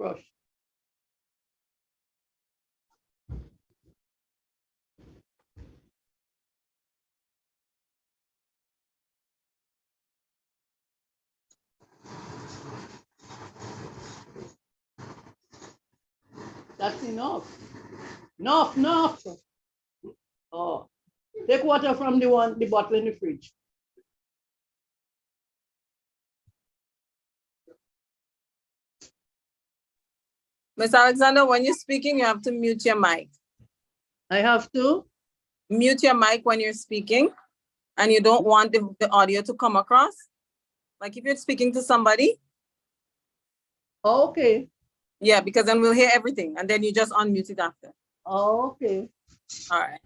Crush. That's enough. Enough, enough. Oh, take water from the bottle in the fridge. Miss Alexander, when you're speaking, you have to mute your mic. I have to mute your mic when you're speaking, and you don't want the audio to come across. Like if you're speaking to somebody. Okay. Yeah, because then we'll hear everything, and then you just unmute it after. Okay. All right.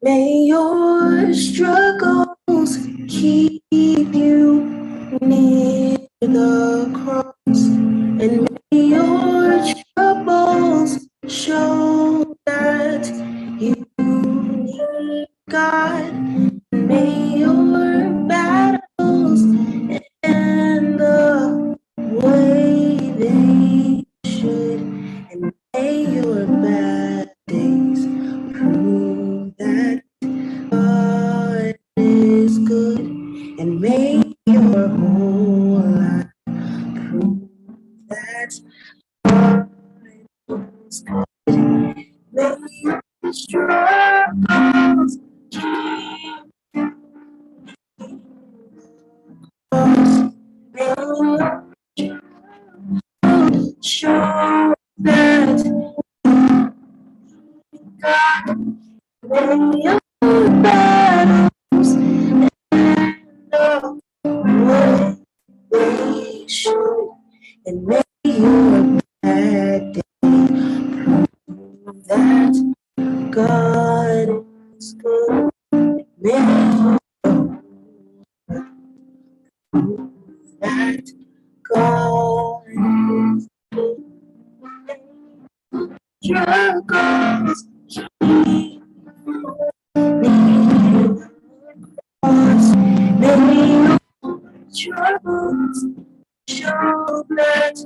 May your struggles keep you near the cross, and may your troubles show that you need God. May your battles end the way they should, and may your bad days prove that God is good, and may your whole life prove that God is good. May your struggles keep us. May your show that God, may your battles end the way they should, and may your bad day prove that God is good. May your prove that God is good. Struggles keep me cross. May your troubles show that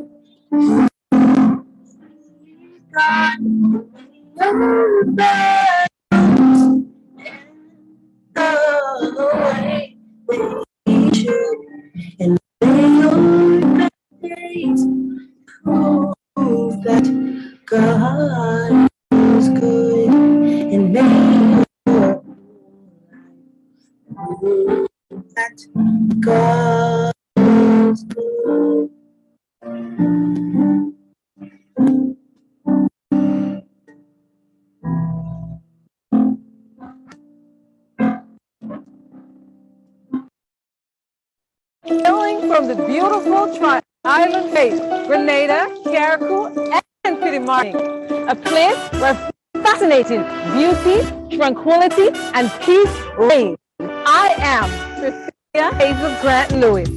your burdens and go away they should, and may your days prove that God is good, and may your life prove that God is good. Hailing from the beautiful Tri-Island Bay, Grenada, Carriacou, and Pirimartin, a place where fascinating beauty, tranquility, and peace reign. I am Cecilia Hazel Grant Lewis,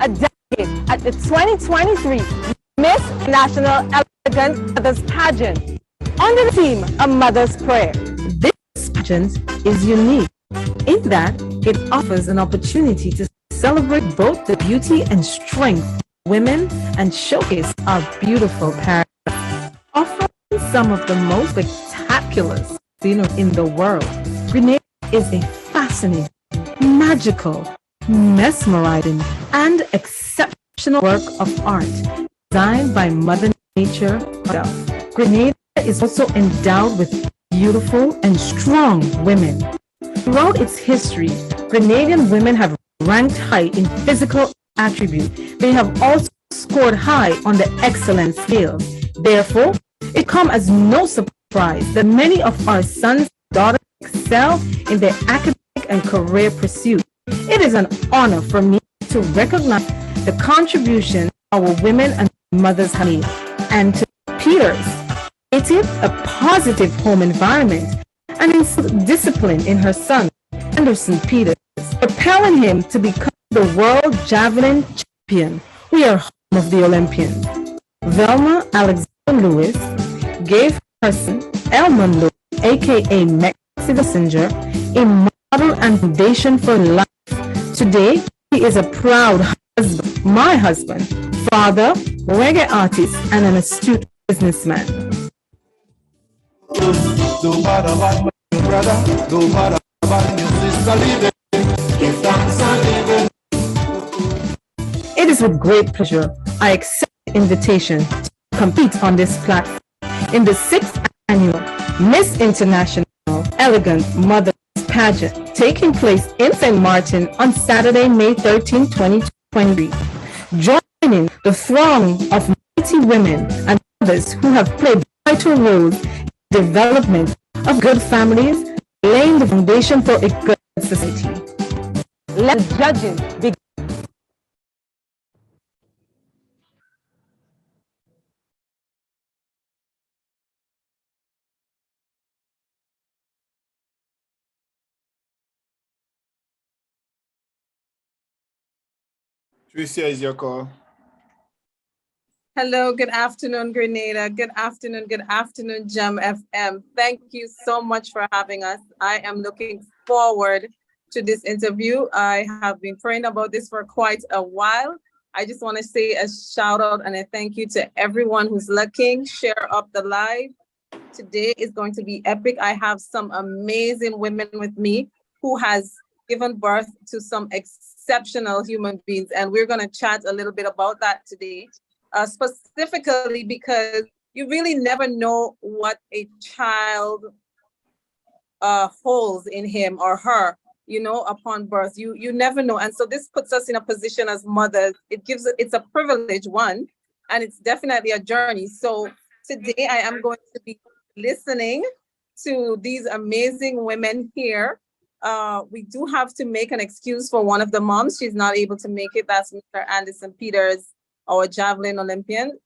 a delegate at the 2023 Miss National Elegant Mothers Pageant under the theme A Mother's Prayer. This pageant is unique in that it offers an opportunity to celebrate both the beauty and strength of women and showcase our beautiful paradise. Offering some of the most spectacular scenery in the world, Grenada is a fascinating, magical, mesmerizing, and exceptional work of art designed by Mother Nature herself. Grenada is also endowed with beautiful and strong women. Throughout its history, Grenadian women have ranked high in physical attributes. They have also scored high on the excellence scale. Therefore, it comes as no surprise that many of our sons and daughters excel in their academic and career pursuits. It is an honor for me to recognize the contribution our women and mothers have made, and to Peters created a positive home environment and instilled discipline in her son, Anderson Peters, propelling him to become the world javelin champion. We are home of the Olympians. Velma Alexander Lewis gave her son, Elman Lewis, aka Mexico Messenger, a model and foundation for life. Today, he is a proud husband, my husband, father, reggae artist, and an astute businessman. No matter what my brother, no matter what your sister leaving, give thanks and living. It is with great pleasure I accept the invitation to compete on this platform in the 6th annual Miss International Elegant Mothers Pageant taking place in St. Martin on Saturday, May 13, 2023. Joining the throng of mighty women and others who have played vital roles in the development of good families, laying the foundation for a good society. Let judging begin. Tricia, is your call. Hello, good afternoon, Grenada. Good afternoon, Gem FM. Thank you so much for having us. I am looking forward to this interview. I have been praying about this for quite a while. I just want to say a shout out and a thank you to everyone who's looking. Share up the live. Today is going to be epic. I have some amazing women with me who has given birth to some exceptional human beings, and we're going to chat a little bit about that today. Specifically because you really never know what a child holds in him or her, you know, upon birth. You never know. And so this puts us in a position as mothers. It's a privilege, one, and it's definitely a journey. So today I am going to be listening to these amazing women here. We do have to make an excuse for one of the moms. She's not able to make it. That's Mr. Anderson Peters, our javelin Olympian.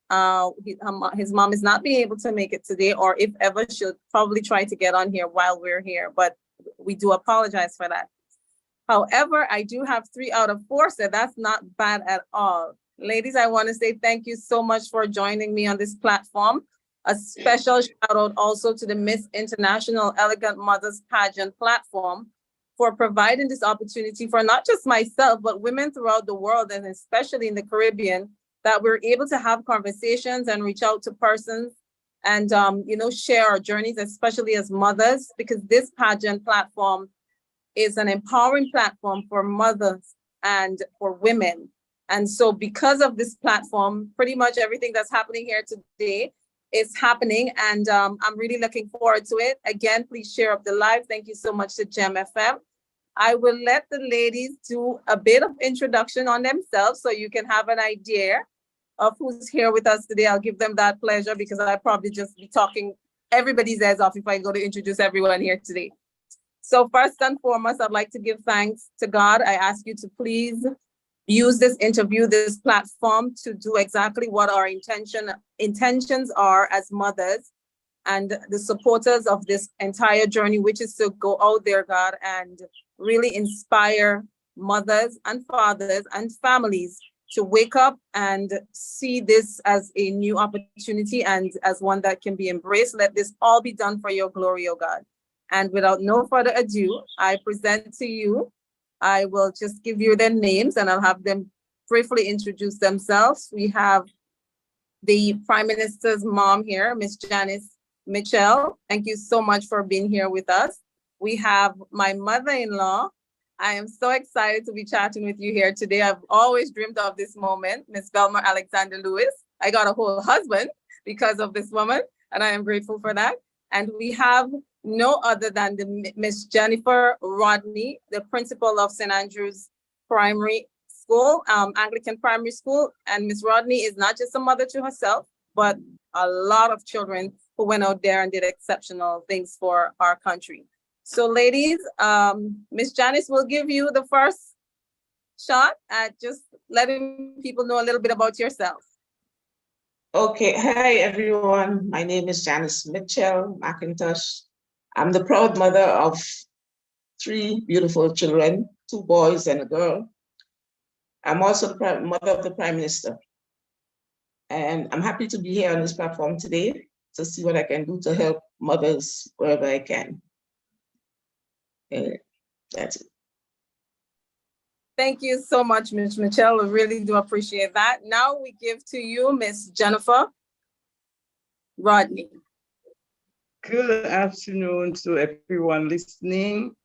His mom is not being able to make it today, or if ever, she'll probably try to get on here while we're here, but we do apologize for that. However, I do have 3 out of 4, so that's not bad at all. Ladies, I want to say thank you so much for joining me on this platform. A special shout out also to the Miss International Elegant Mothers Pageant platform for providing this opportunity for not just myself, but women throughout the world, and especially in the Caribbean, that we're able to have conversations and reach out to persons and, share our journeys, especially as mothers, because this pageant platform is an empowering platform for mothers and for women. And so because of this platform, pretty much everything that's happening here today is happening. And I'm really looking forward to it. Again, please share up the live. Thank you so much to Gem FM. I will let the ladies do a bit of introduction on themselves so you can have an idea of who's here with us today. I'll give them that pleasure because I'll probably just be talking everybody's ears off if I go to introduce everyone here today. So first and foremost, I'd like to give thanks to God. I ask you to please use this interview, this platform, to do exactly what our intentions are as mothers and the supporters of this entire journey, which is to go out there, God, and really inspire mothers and fathers and families to wake up and see this as a new opportunity and as one that can be embraced. Let this all be done for your glory, oh God. And without no further ado, I present to you, I will just give you their names and I'll have them briefly introduce themselves. We have the Prime Minister's mom here, Miss Janice Mitchell. Thank you so much for being here with us. We have my mother-in-law. I am so excited to be chatting with you here today. I've always dreamed of this moment, Miss Velma Alexander Lewis. I got a whole husband because of this woman, and I am grateful for that. And we have no other than the Miss Jennifer Rodney, the principal of St. Andrew's Primary School, Anglican Primary School. And Miss Rodney is not just a mother to herself, but a lot of children who went out there and did exceptional things for our country. So ladies, Miss Janice will give you the first shot at just letting people know a little bit about yourself. Okay, hi everyone. My name is Janice Mitchell McIntosh. I'm the proud mother of 3 beautiful children, 2 boys and a girl. I'm also the mother of the Prime Minister. And I'm happy to be here on this platform today to see what I can do to help mothers wherever I can. That's it. Thank you so much, Ms. Mitchell. We really do appreciate that. Now we give to you Miss Jennifer Rodney. Good afternoon to everyone listening.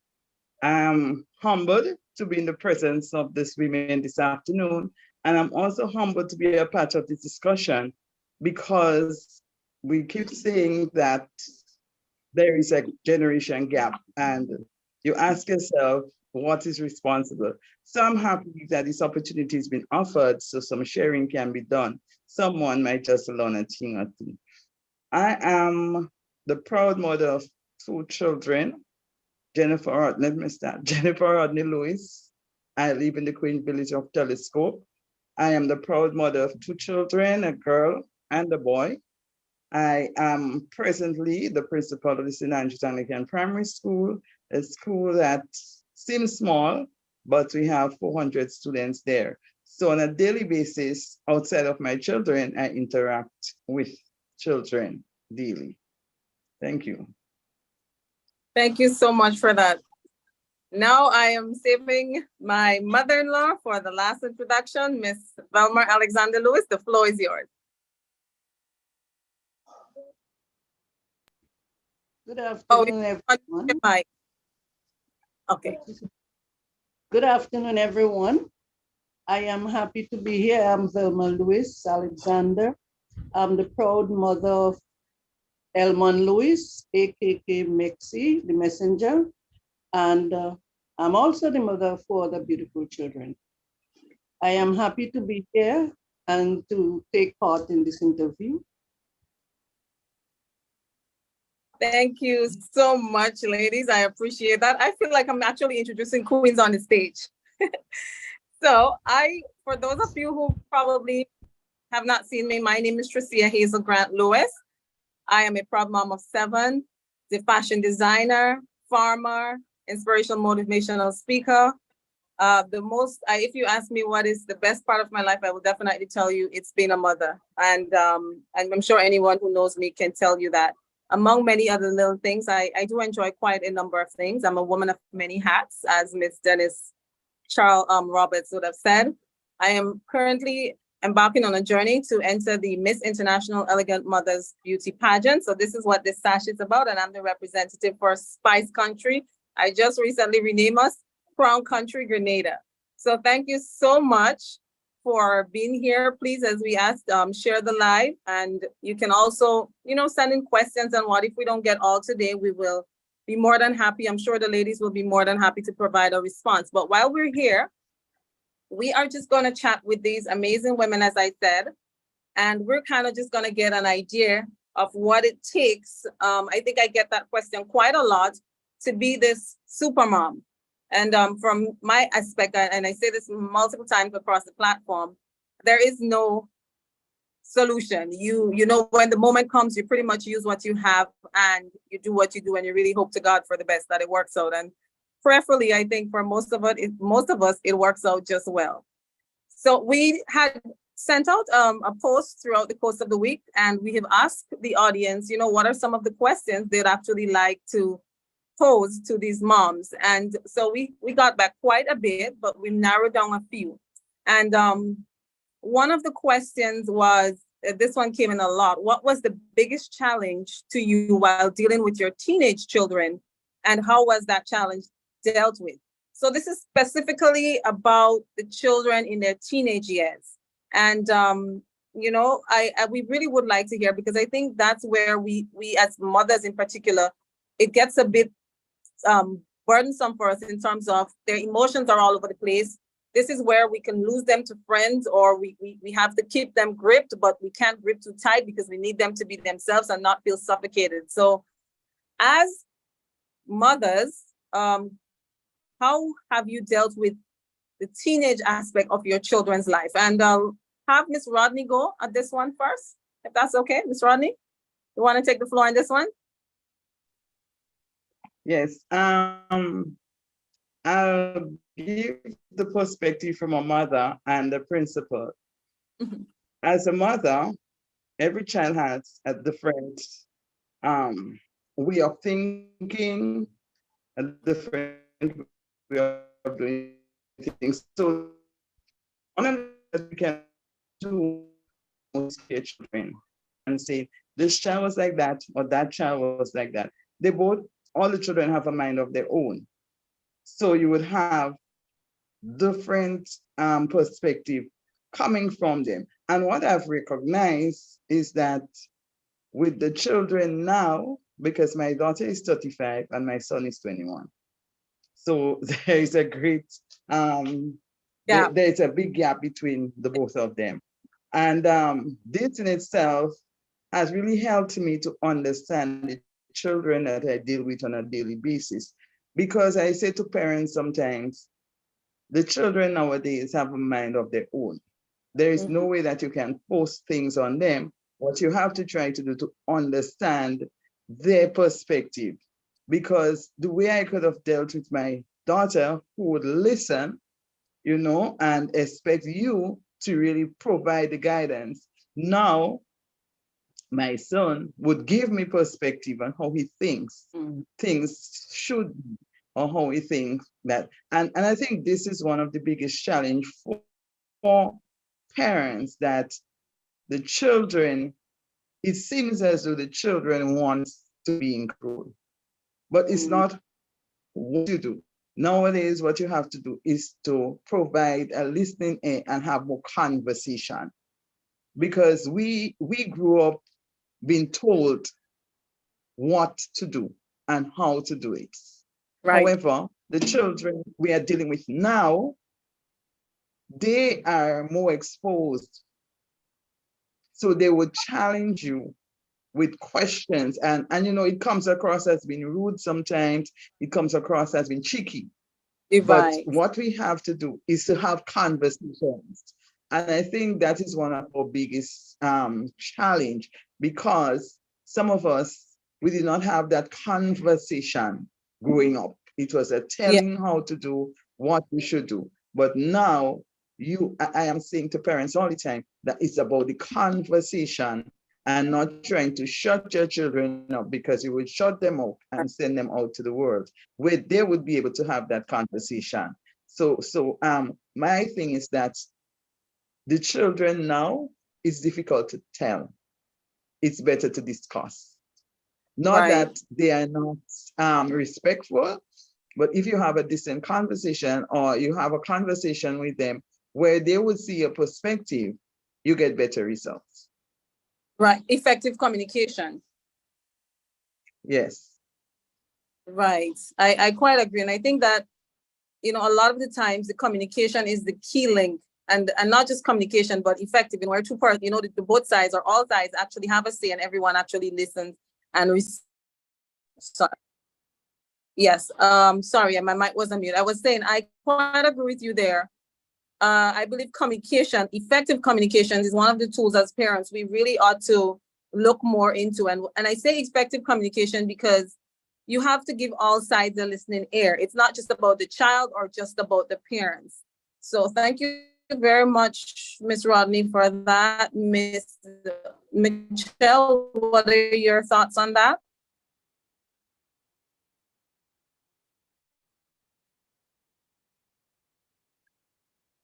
I'm humbled to be in the presence of these women this afternoon. And I'm also humbled to be a part of this discussion because we keep saying that there is a generation gap and you ask yourself, what is responsible? So I'm happy that this opportunity has been offered so some sharing can be done. Someone might just learn a thing or two. I am the proud mother of 2 children, Jennifer Rodney Lewis. I live in the Queen Village of Telescope. I am the proud mother of 2 children, a girl and a boy. I am presently the principal of the St. Andrew's Anglican Primary School, a school that seems small, but we have 400 students there. So on a daily basis, outside of my children, I interact with children daily. Thank you. Thank you so much for that. Now I am saving my mother-in-law for the last introduction, Miss Velma Alexander Lewis. The floor is yours. Good afternoon, everyone. Okay. Good afternoon, everyone. I am happy to be here. I'm Velma Lewis Alexander. I'm the proud mother of Elmon Lewis, AKA Mexi, the messenger. And I'm also the mother of 4 other beautiful children. I am happy to be here and to take part in this interview. Thank you so much, ladies. I appreciate that. I feel like I'm actually introducing queens on the stage. So for those of you who probably have not seen me, my name is Tricia Hazel Grant Lewis. I am a proud mom of 7, the fashion designer, farmer, inspirational motivational speaker. If you ask me what is the best part of my life, I will definitely tell you it's being a mother. And I'm sure anyone who knows me can tell you that. Among many other little things, I do enjoy quite a number of things. I'm a woman of many hats, as Miss Dennis Charles Roberts would have said. I am currently embarking on a journey to enter the Miss International Elegant Mothers Beauty Pageant. So this is what this sash is about, and I'm the representative for Spice Country. I just recently renamed us Crown Country Grenada. So thank you so much for being here. Please, as we asked, share the live, and you can also, send in questions. And what if we don't get all today, we will be more than happy. I'm sure the ladies will be more than happy to provide a response. But while we're here, we are just going to chat with these amazing women, as I said, and we're kind of just going to get an idea of what it takes. I think I get that question quite a lot, to be this super mom. And from my aspect, and I say this multiple times across the platform, there is no solution. You know, when the moment comes, you pretty much use what you have and you do what you do, and you really hope to God for the best that it works out. And preferably, I think for most of us, it works out just well. So we had sent out a post throughout the course of the week, and we have asked the audience, what are some of the questions they'd actually like to pose to these moms. And so we got back quite a bit, but we narrowed down a few. And one of the questions was, this one came in a lot: what was the biggest challenge to you while dealing with your teenage children, and how was that challenge dealt with? So this is specifically about the children in their teenage years. And we really would like to hear, because I think that's where we as mothers in particular, it gets a bit burdensome for us in terms of their emotions are all over the place. This is where we can lose them to friends, or we have to keep them gripped, but we can't grip too tight because we need them to be themselves and not feel suffocated. So as mothers, how have you dealt with the teenage aspect of your children's life? And I'll have Miss Rodney go at this one first, if that's okay. Miss Rodney, you want to take the floor on this one? Yes. I'll give the perspective from a mother and a principal. Mm-hmm. As a mother, every child has a different way of thinking, a different way of doing things. So one of the we can do is get children and say, this child was like that, or that child was like that. All the children have a mind of their own. So you would have different perspective coming from them. And what I've recognized is that with the children now, because my daughter is 35 and my son is 21. So there is a great, there's a big gap between the both of them. And this in itself has really helped me to understand the children that I deal with on a daily basis. Because I say to parents sometimes, the children nowadays have a mind of their own. There is no way that you can force things on them. What you have to try to do to understand their perspective. Because the way I could have dealt with my daughter, who would listen, and expect you to really provide the guidance. Now, my son would give me perspective on how he thinks things should be, or how he thinks that. And I think this is one of the biggest challenge for parents, that the children, it seems as though the children want to be included, but it's not what you do. Nowadays, what you have to do is to provide a listening ear and have more conversation, because we grew up being told what to do and how to do it. Right. However, the children we are dealing with now, they are more exposed. So they would challenge you with questions, and it comes across as being rude sometimes, it comes across as being cheeky. Right. But what we have to do is to have conversations. And I think that is one of our biggest challenge, because some of us, we did not have that conversation growing up. It was a telling how to do what we should do. But now I am saying to parents all the time that it's about the conversation and not trying to shut your children up, because you would shut them up and send them out to the world where they would be able to have that conversation. So my thing is that The children now, it's difficult to tell. It's better to discuss. Not Right. that they are not respectful, but if you have a decent conversation or you have a conversation with them where they would see a perspective, you get better results. Right. Effective communication. Yes. Right. I quite agree. And I think that, you know, a lot of the times the communication is the key link, and not just communication, but effective, in where two parts, you know, the both sides or all sides actually have a say and everyone actually listens and sorry. Yes. Sorry, my mic was on mute. I was saying I quite agree with you there. I believe communication, effective communication, is one of the tools as parents we really ought to look more into. And I say effective communication because you have to give all sides a listening ear. It's not just about the child or just about the parents. So thank you very much, Ms. Rodney, for that. Ms. Michelle, what are your thoughts on that?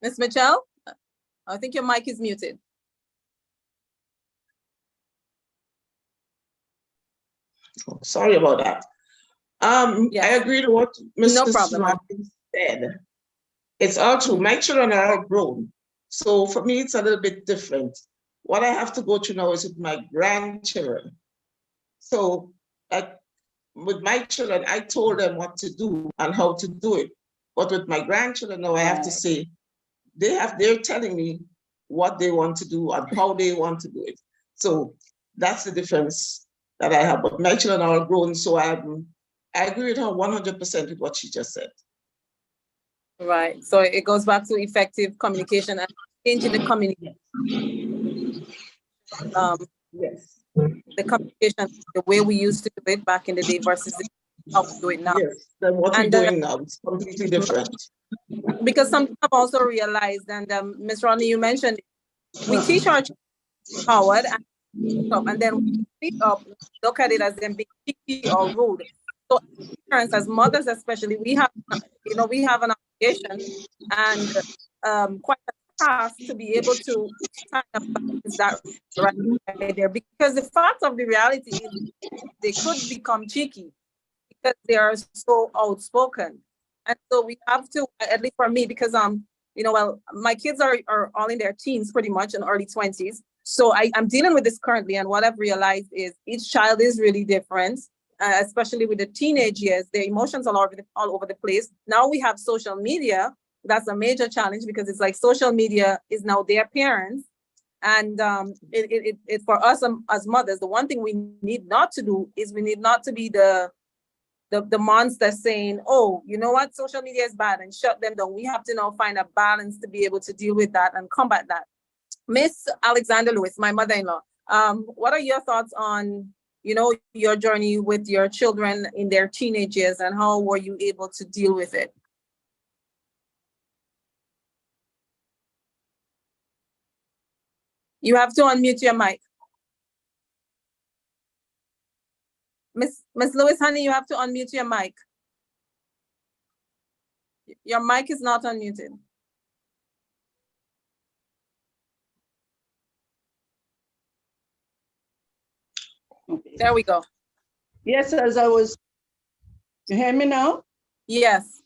Ms. Michelle, I think your mic is muted. Sorry about that. Yes. I agree to what Mrs. No problem. Martin said. It's all true. My children are all grown. So for me, it's a little bit different. What I have to go through now is with my grandchildren. So with my children, I told them what to do and how to do it. But with my grandchildren now, I have to say, they're telling me what they want to do and how they want to do it. So that's the difference that I have. But my children are all grown, so I agree with her 100% with what she just said. Right. So it goes back to effective communication and changing the communication. Yes. The communication, the way we used to do it back in the day versus how we do it now. Yes, then what we're doing now is completely different. Because something I've also realized, and Ms. Rodney, you mentioned, we teach our children Howard and then we speak up, look at it as them being cheeky or rude. So parents, as mothers especially, we have an obligation and quite a task to be able to kind of balance that right there. Because the fact of the reality is they could become cheeky because they are so outspoken. And so we have to, at least for me, because my kids are all in their teens pretty much, in early 20s. So I'm dealing with this currently, and what I've realized is each child is really different, especially with the teenage years. Their emotions are all over the place. Now we have social media. That's a major challenge because it's like social media is now their parents. And it for us as mothers, the one thing we need not to do is we need not to be the monster saying, oh, you know what, social media is bad, and shut them down. We have to now find a balance to be able to deal with that and combat that. Miss Alexander Lewis, my mother-in-law, what are your thoughts on, your journey with your children in their teenage years, and how were you able to deal with it? You have to unmute your mic. Miss Lewis, honey, you have to unmute your mic. Your mic is not unmuted. Okay. There we go. Yes, you hear me now? Yes.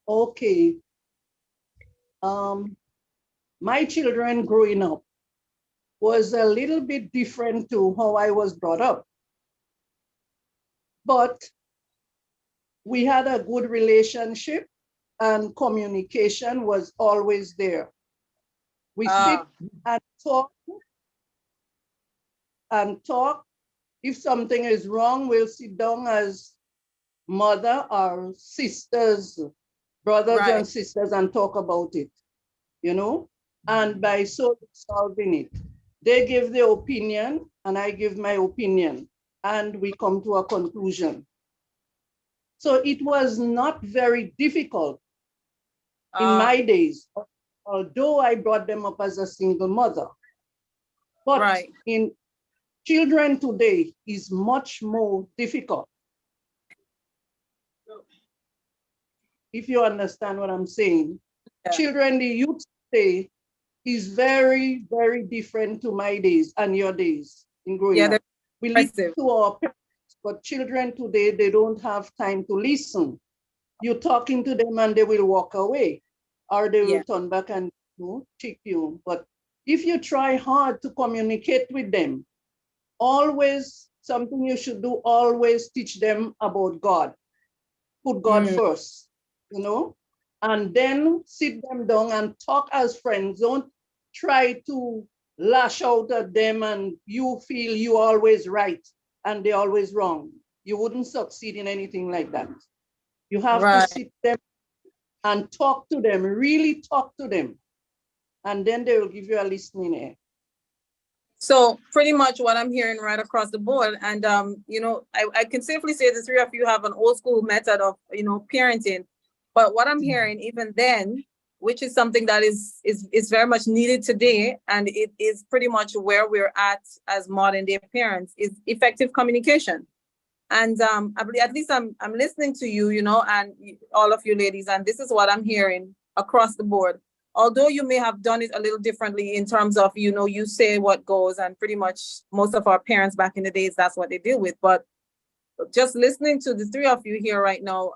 Okay. My children growing up was a little bit different to how I was brought up. But we had a good relationship and communication was always there. We sit and talk. If something is wrong, we'll sit down as mother or sisters, brothers and sisters, and talk about it, and by solving it. They give their opinion and I give my opinion, and we come to a conclusion. So it was not very difficult in my days, although I brought them up as a single mother. But in children today is much more difficult. If you understand what I'm saying. Yeah. children, the youth today is very, very different to my days and your days in growing Yeah, up. they're We listen aggressive. to our parents, but children today, they don't have time to listen. You're talking to them and they will walk away, or they will Yeah. turn back and check you. But if you try hard to communicate with them, always something you should do, always teach them about God. Put God Mm. first, and then sit them down and talk as friends. Don't try to lash out at them and you feel you always right and they're always wrong. You wouldn't succeed in anything like that. You have to Right. sit them and talk to them, really talk to them. And then they will give you a listening ear. So pretty much what I'm hearing right across the board, and I can safely say the three of you have an old school method of parenting. But what I'm hearing even then, which is something that is very much needed today, and it is pretty much where we're at as modern day parents, is effective communication. And I believe, at least I'm listening to you, and all of you ladies, and this is what I'm hearing across the board. Although you may have done it a little differently in terms of, you say what goes, and pretty much most of our parents back in the days, that's what they deal with. But just listening to the three of you here right now,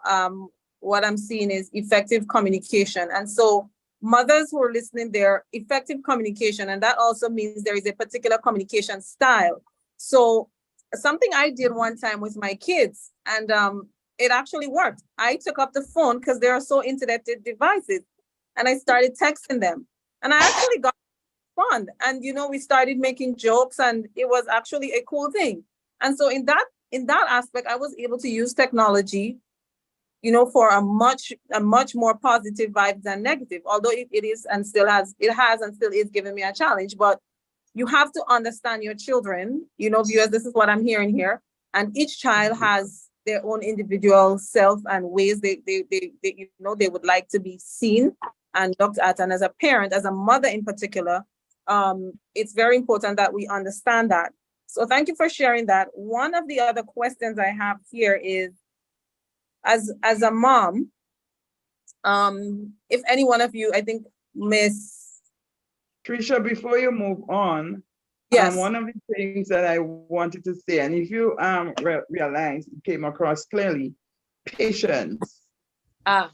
what I'm seeing is effective communication. And so mothers who are listening there, effective communication, and that also means there is a particular communication style. So something I did one time with my kids, and it actually worked. I took up the phone because they are so internet devices, and I started texting them, and I actually got fun. And we started making jokes, and it was actually a cool thing. And so in that aspect, I was able to use technology, for a much more positive vibe than negative. Although it is and still has and still is giving me a challenge, but you have to understand your children, viewers, this is what I'm hearing here. And each child has their own individual self and ways they would like to be seen and looked at. And as a parent, as a mother in particular, it's very important that we understand that. So thank you for sharing that. One of the other questions I have here is, as a mom, if any one of you, I think Miss Trisha, before you move on, Yes. One of the things that I wanted to say, and if you realize, it came across clearly, patience. Ah.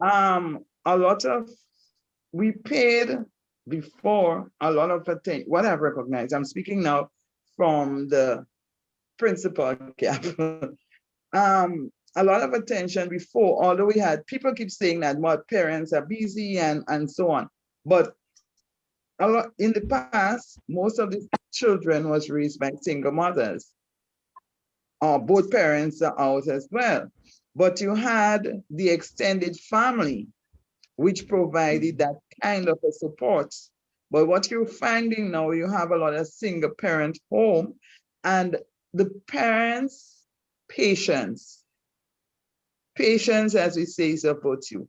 A lot of, we paid before a lot of attention. What I've recognized, I'm speaking now from the principal cap. A lot of attention before, although we had, people keep saying that more parents are busy and so on. But a lot, in the past, most of the children was raised by single mothers. Both parents are out as well. But you had the extended family, which provided that kind of a support. But what you're finding now, you have a lot of single parent home, and the parents' patience, as we say, is a virtue.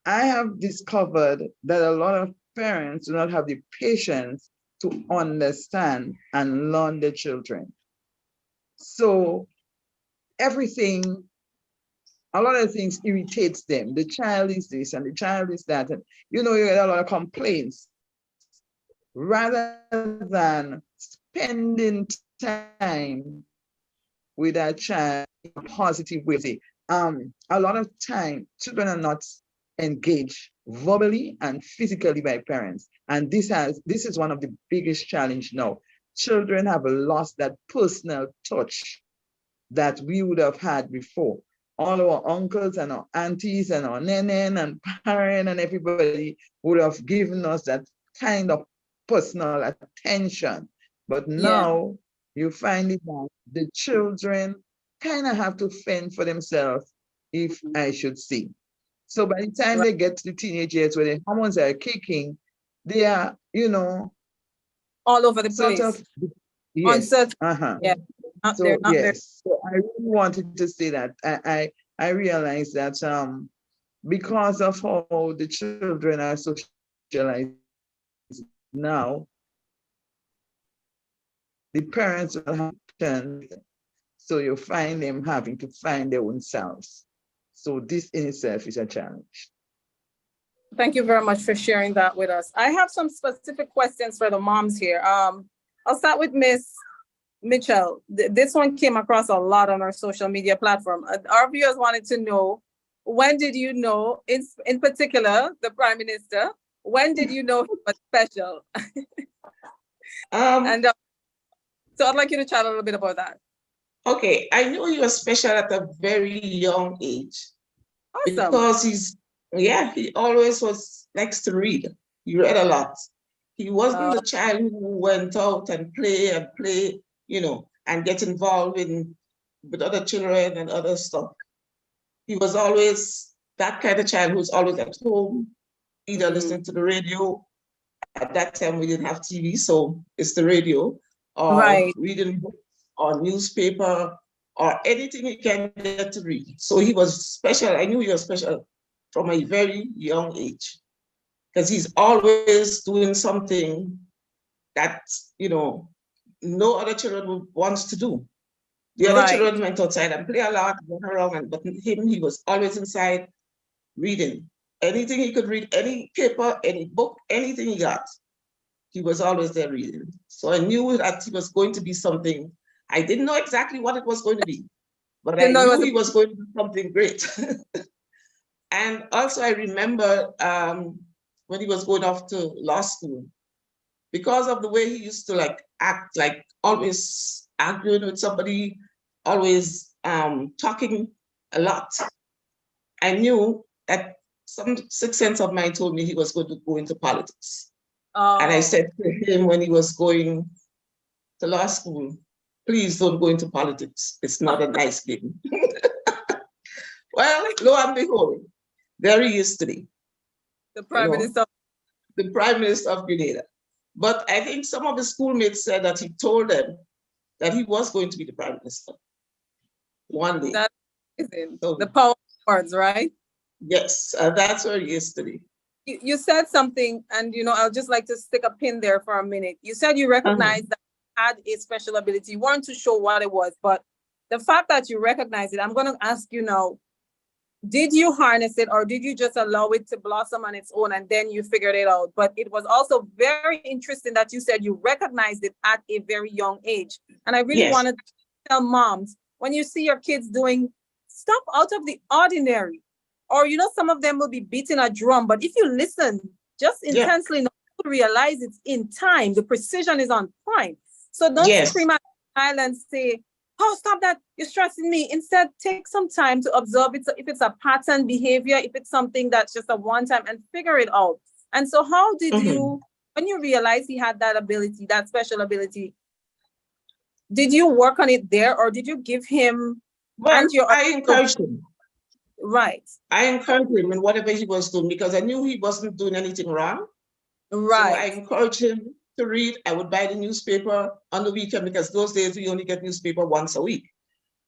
I have discovered that a lot of parents do not have the patience to understand and learn their children. So everything, a lot of things irritates them. The child is this and the child is that. And you get a lot of complaints rather than spending time with that child in a positive way. A lot of time, children are not engaged verbally and physically by parents. And this is one of the biggest challenge now. Children have lost that personal touch that we would have had before. All our uncles and our aunties and our nenen and parents and everybody would have given us that kind of personal attention. But now you find it that the children kind of have to fend for themselves, if I should say. So by the time they get to the teenage years where the hormones are kicking, they are, all over the sort place. of, yes. Yeah. So yes, so I really wanted to say that I realized that because of how the children are socialized now, the parents will have to, so you find them having to find their own selves. So this in itself is a challenge. Thank you very much for sharing that with us. I have some specific questions for the moms here. I'll start with Miss Mitchell. This one came across a lot on our social media platform. Our viewers wanted to know, when did you know, in particular, the Prime Minister, when did you know he was special? And so I'd like you to chat a little bit about that. Okay, I knew he was special at a very young age. Awesome. Because he always likes to read. He read a lot. He wasn't the child who went out and play, and get involved with other children and other stuff. He was always that kind of child who's always at home, either listening to the radio. At that time, we didn't have TV, so it's the radio, or reading books or newspaper or anything he can get to read. So he was special. I knew he was special from a very young age, because he's always doing something that, no other children wants to do. The other children went outside and play a lot, went around, but him, he was always inside reading. Anything he could read, any paper, any book, anything he got, he was always there reading. So I knew that he was going to be something. I didn't know exactly what it was going to be, but I knew he was going to be something great. And also I remember when he was going off to law school, because of the way he used to act, like always arguing with somebody, always talking a lot. I knew that some sixth sense of mine told me he was going to go into politics. And I said to him when he was going to law school, please don't go into politics. It's not a nice game. Well, lo and behold, there he is today. The Prime Minister. The Prime Minister of Grenada. But I think some of his schoolmates said that he told them that he was going to be the Prime Minister one day. That is him. So, the power words, right? Yes, that's where he is today. You said something, and I'd just like to stick a pin there for a minute. You said you recognized that he had a special ability. You weren't too sure what it was, but the fact that you recognize it, I'm going to ask you now, did you harness it, or did you just allow it to blossom on its own and then you figured it out? But it was also very interesting that you said you recognized it at a very young age. And I really wanted to tell moms, when you see your kids doing stuff out of the ordinary, or some of them will be beating a drum, but if you listen just intensely, you realize it's in time. The precision is on point. So don't scream at the child and say, oh, stop that, you're stressing me. Instead, take some time to observe it. So if it's a pattern behavior, if it's something that's just a one time, and figure it out. And so how did you, when you realized he had that ability, that special ability, did you work on it there, or did you give him? Well, I encouraged him. Right. I encouraged him in whatever he was doing, because I knew he wasn't doing anything wrong. Right. So I encouraged him to read. I would buy the newspaper on the weekend, because those days we only get newspaper once a week.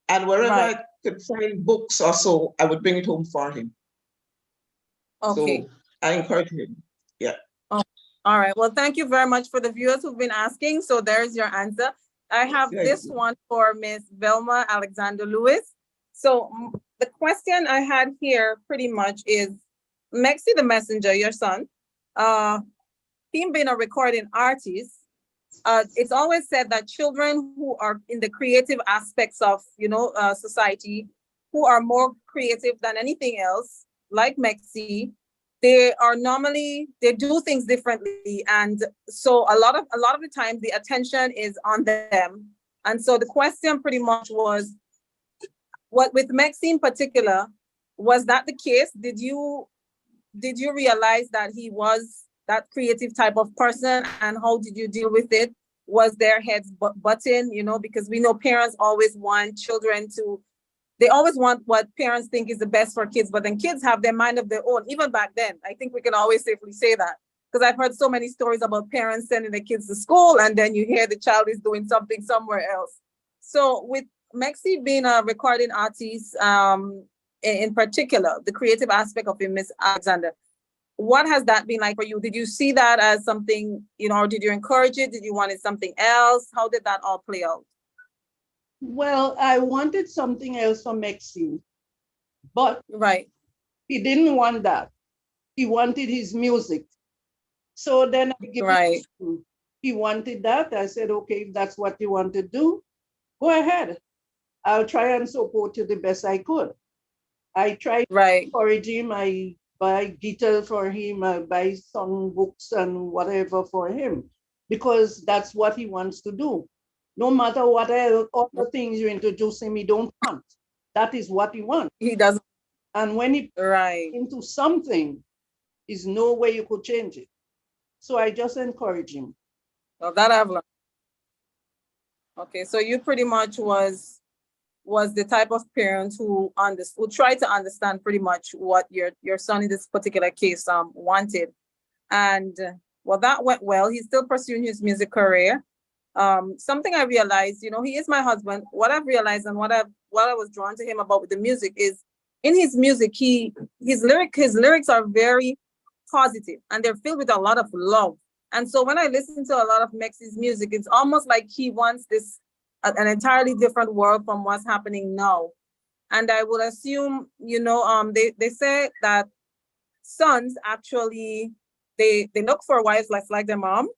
And wherever I could find books or so, I would bring it home for him. Okay. So I encouraged him. Yeah. Oh, all right. Well, thank you very much for the viewers who've been asking. So there's your answer. I have this one for Miss Velma Alexander Lewis. So the question I had here pretty much is, Mexi the Messenger, your son, him being a recording artist, it's always said that children who are in the creative aspects of, society, who are more creative than anything else, like Mexi, they do things differently. And so a lot of the time the attention is on them. And so the question pretty much was, what with Mexi in particular, was that the case? Did you realize that he was that creative type of person, and how did you deal with it? Was their heads button, because we know parents always want children to, they always want what parents think is the best for kids, but then kids have their mind of their own. Even back then, I think we can always safely say that, because I've heard so many stories about parents sending their kids to school and then you hear the child is doing something somewhere else. So with Mexi being a recording artist, in particular, the creative aspect of him, Miss Alexander, what has that been like for you? Did you see that as something, or did you encourage it? Did you want it something else? How did that all play out? Well, I wanted something else for Mexi, but right, he didn't want that. he wanted his music. So then I gave Right. him, he wanted that. I said, okay, if that's what you want to do, go ahead. I'll try and support you the best I could. I tried to Right. encourage him. I buy guitar for him. I buy song books and whatever for him because that's what he wants to do. No matter what other things you introduce him, he don't want. That is what he wants. He doesn't. And when he Right. into something, there's no way you could change it. So I just encourage him. Well, that I've learned. Okay, so you pretty much was the type of parent who tried to understand pretty much what your son in this particular case wanted, and well, that went well. He's still pursuing his music career. Something I realized, you know, he is my husband. What I've realized and what I was drawn to him about with the music is in his music, his lyrics are very positive and they're filled with a lot of love. And so when I listen to a lot of Mexi's music, it's almost like he wants an entirely different world from what's happening now. And I would assume, you know, they say that sons actually, they look for wives like their mom.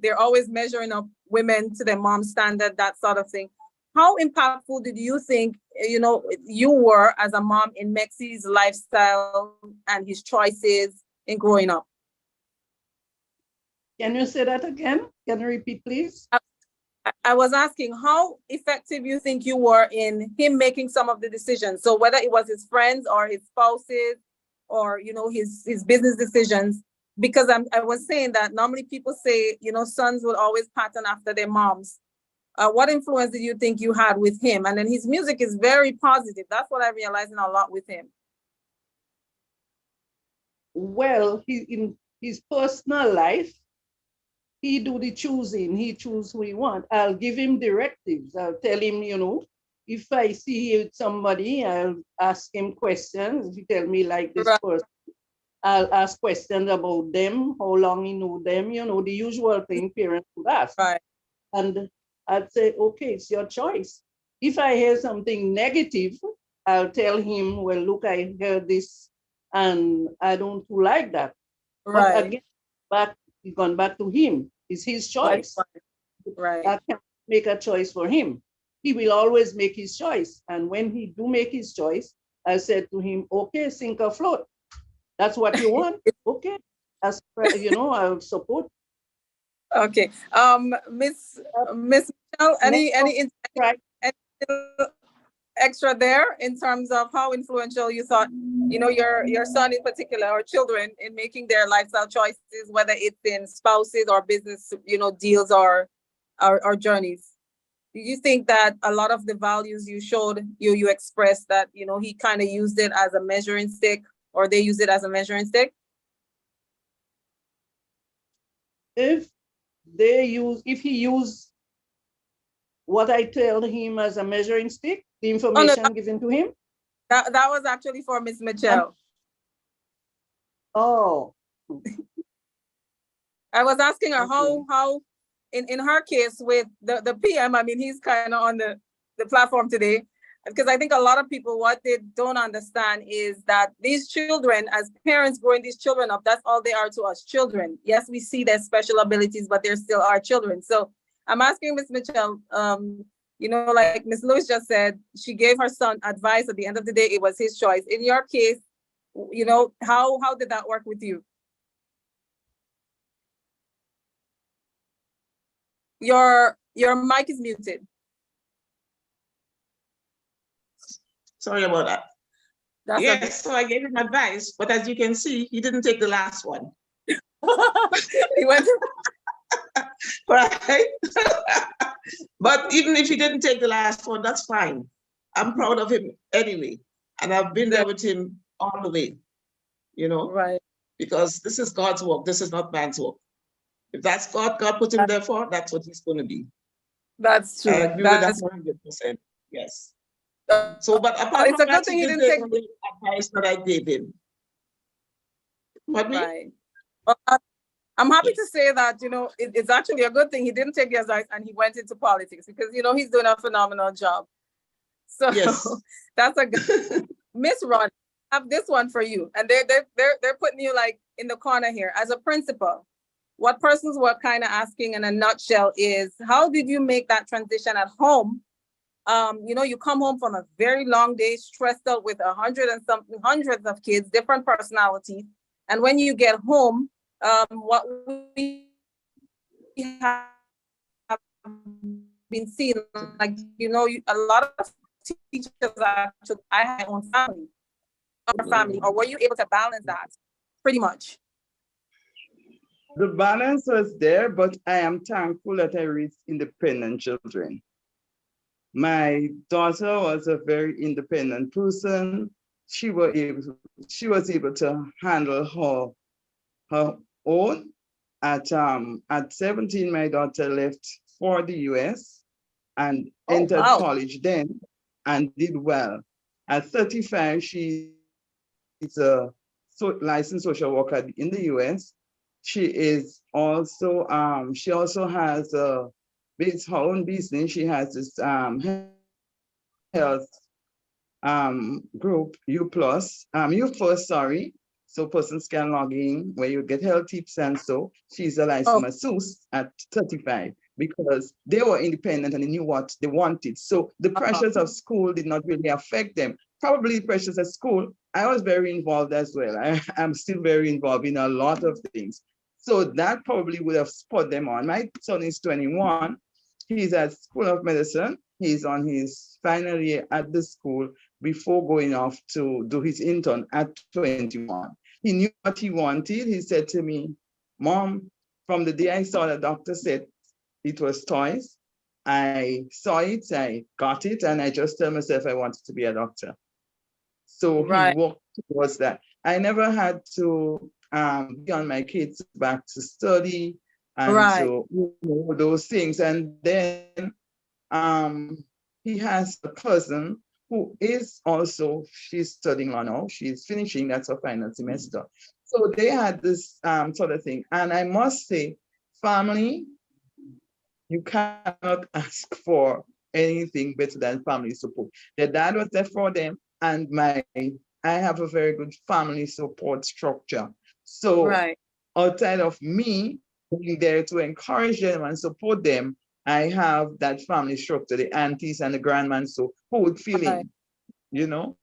They're always measuring up women to their mom's standard, that sort of thing. How impactful did you think, you know, you were as a mom in Mexi's lifestyle and his choices in growing up? Can you say that again? Can you repeat, please? I was asking how effective you think you were in him making some of the decisions. So whether it was his friends or his spouses or, you know, his business decisions, because I was saying that normally people say, you know, sons will always pattern after their moms. What influence did you think you had with him? And then his music is very positive. That's what I'm realizing a lot with him. Well, in his personal life, he do the choosing. He choose who he want. I'll give him directives. I'll tell him, you know, if I see somebody, I'll ask him questions. If he tell me like this person, I'll ask questions about them, how long he knew them, you know, the usual thing parents would ask. Right. And I'd say, okay, it's your choice. If I hear something negative, I'll tell him, well, look, I heard this and I don't like that. Right. But again, it's gone back to him. It's his choice. Right. I can't make a choice for him. He will always make his choice. And when he do make his choice, I said to him, okay, sink or float. That's what you want. Okay. As you know, I'll support. Okay. Miss Michelle, any extra there in terms of how influential you thought, you know, your son in particular or children in making their lifestyle choices, whether it's in spouses or business, you know, deals or journeys? Do you think that a lot of the values you showed, you expressed that, you know, he kind of used it as a measuring stick or they use it as a measuring stick? If he used what I tell him as a measuring stick, the information given to him? That was actually for Miss Michelle. Oh. I was asking her how in her case with the PM, I mean, he's kind of on the platform today, because I think a lot of people, what they don't understand is that these children, as parents growing these children up, that's all they are to us, children. Yes, we see their special abilities, but they're still our children. So I'm asking Miss Mitchell, you know, like Miss Lewis just said, she gave her son advice. At the end of the day, it was his choice. In your case, you know, how did that work with you? Your mic is muted. Sorry about that. That's yes, okay. So I gave him advice, but as you can see, he didn't take the last one. He went right. But even if he didn't take the last one, that's fine. I'm proud of him anyway. And I've been there with him all the way, you know, right? Because this is God's work. This is not man's work. If that's God put him there for, that's what he's going to be. That's true. I agree with that 100%. Yes. So, but apart it's a from good that, thing he didn't take the advice that I gave him. Right. Well, I'm happy to say that, you know, it's actually a good thing he didn't take the advice and he went into politics, because, you know, he's doing a phenomenal job. So yes. that's a good. Miss Ron, have this one for you, and they're putting you like in the corner here as a principal. What persons were kind of asking in a nutshell is, how did you make that transition at home? You know, you come home from a very long day, stressed out with 100 and something, hundreds of kids, different personalities. And when you get home, what we have been seeing, like, you know, a lot of teachers actually, I had my own family, or were you able to balance that pretty much? The balance was there, but I am thankful that I raised independent children. My daughter was a very independent person. She was able to handle her own. At 17, my daughter left for the US and entered college then and did well. At 35, she is a licensed social worker in the US. She is also, she also has her own business. She has this health group, U First, sorry. So persons can log in where you get health tips, and so she's a licensed masseuse at 35 because they were independent and they knew what they wanted. So the pressures of school did not really affect them. Probably pressures at school. I was very involved as well. I'm still very involved in a lot of things. So that probably would have spurred them on. My son is 21. He's at School of Medicine. He's on his final year at the school before going off to do his intern at 21. He knew what he wanted. He said to me, Mom, from the day I saw the doctor said it was toys, I saw it, I got it, and I just told myself I wanted to be a doctor. So he worked towards that. I never had to be on my kids back to study and so you know, those things. And then he has a cousin who is also, she's studying now, she's finishing, that's her final semester. So they had this sort of thing. And I must say, family, you cannot ask for anything better than family support. Their dad was there for them, and I have a very good family support structure. So outside of me being there to encourage them and support them, I have that family structure, the aunties and the grandmas, so who would feel in, you know?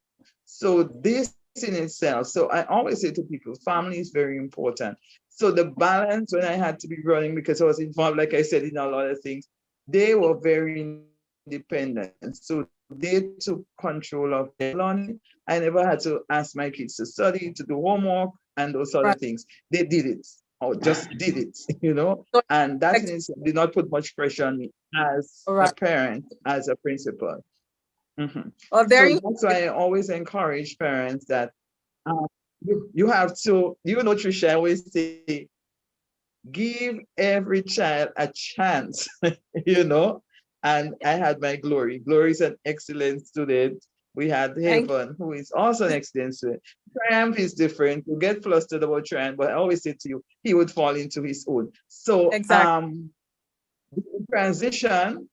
So this in itself, so I always say to people, family is very important. So the balance when I had to be running, because I was involved, like I said, in a lot of things, they were very independent. So they took control of their learning. I never had to ask my kids to study, to do homework, and those sort of things. They did it, or just did it, you know? And that did not put much pressure on me as a parent, as a principal. Well, there so that's why I always encourage parents that you have to, you know, Trisha, I always say, give every child a chance, you know? And I had my Glory. Glory is an excellent student. We had Haven, who is also an excellent student. Triumph is different. You get flustered about Triumph, but I always say to you, he would fall into his own. So the transition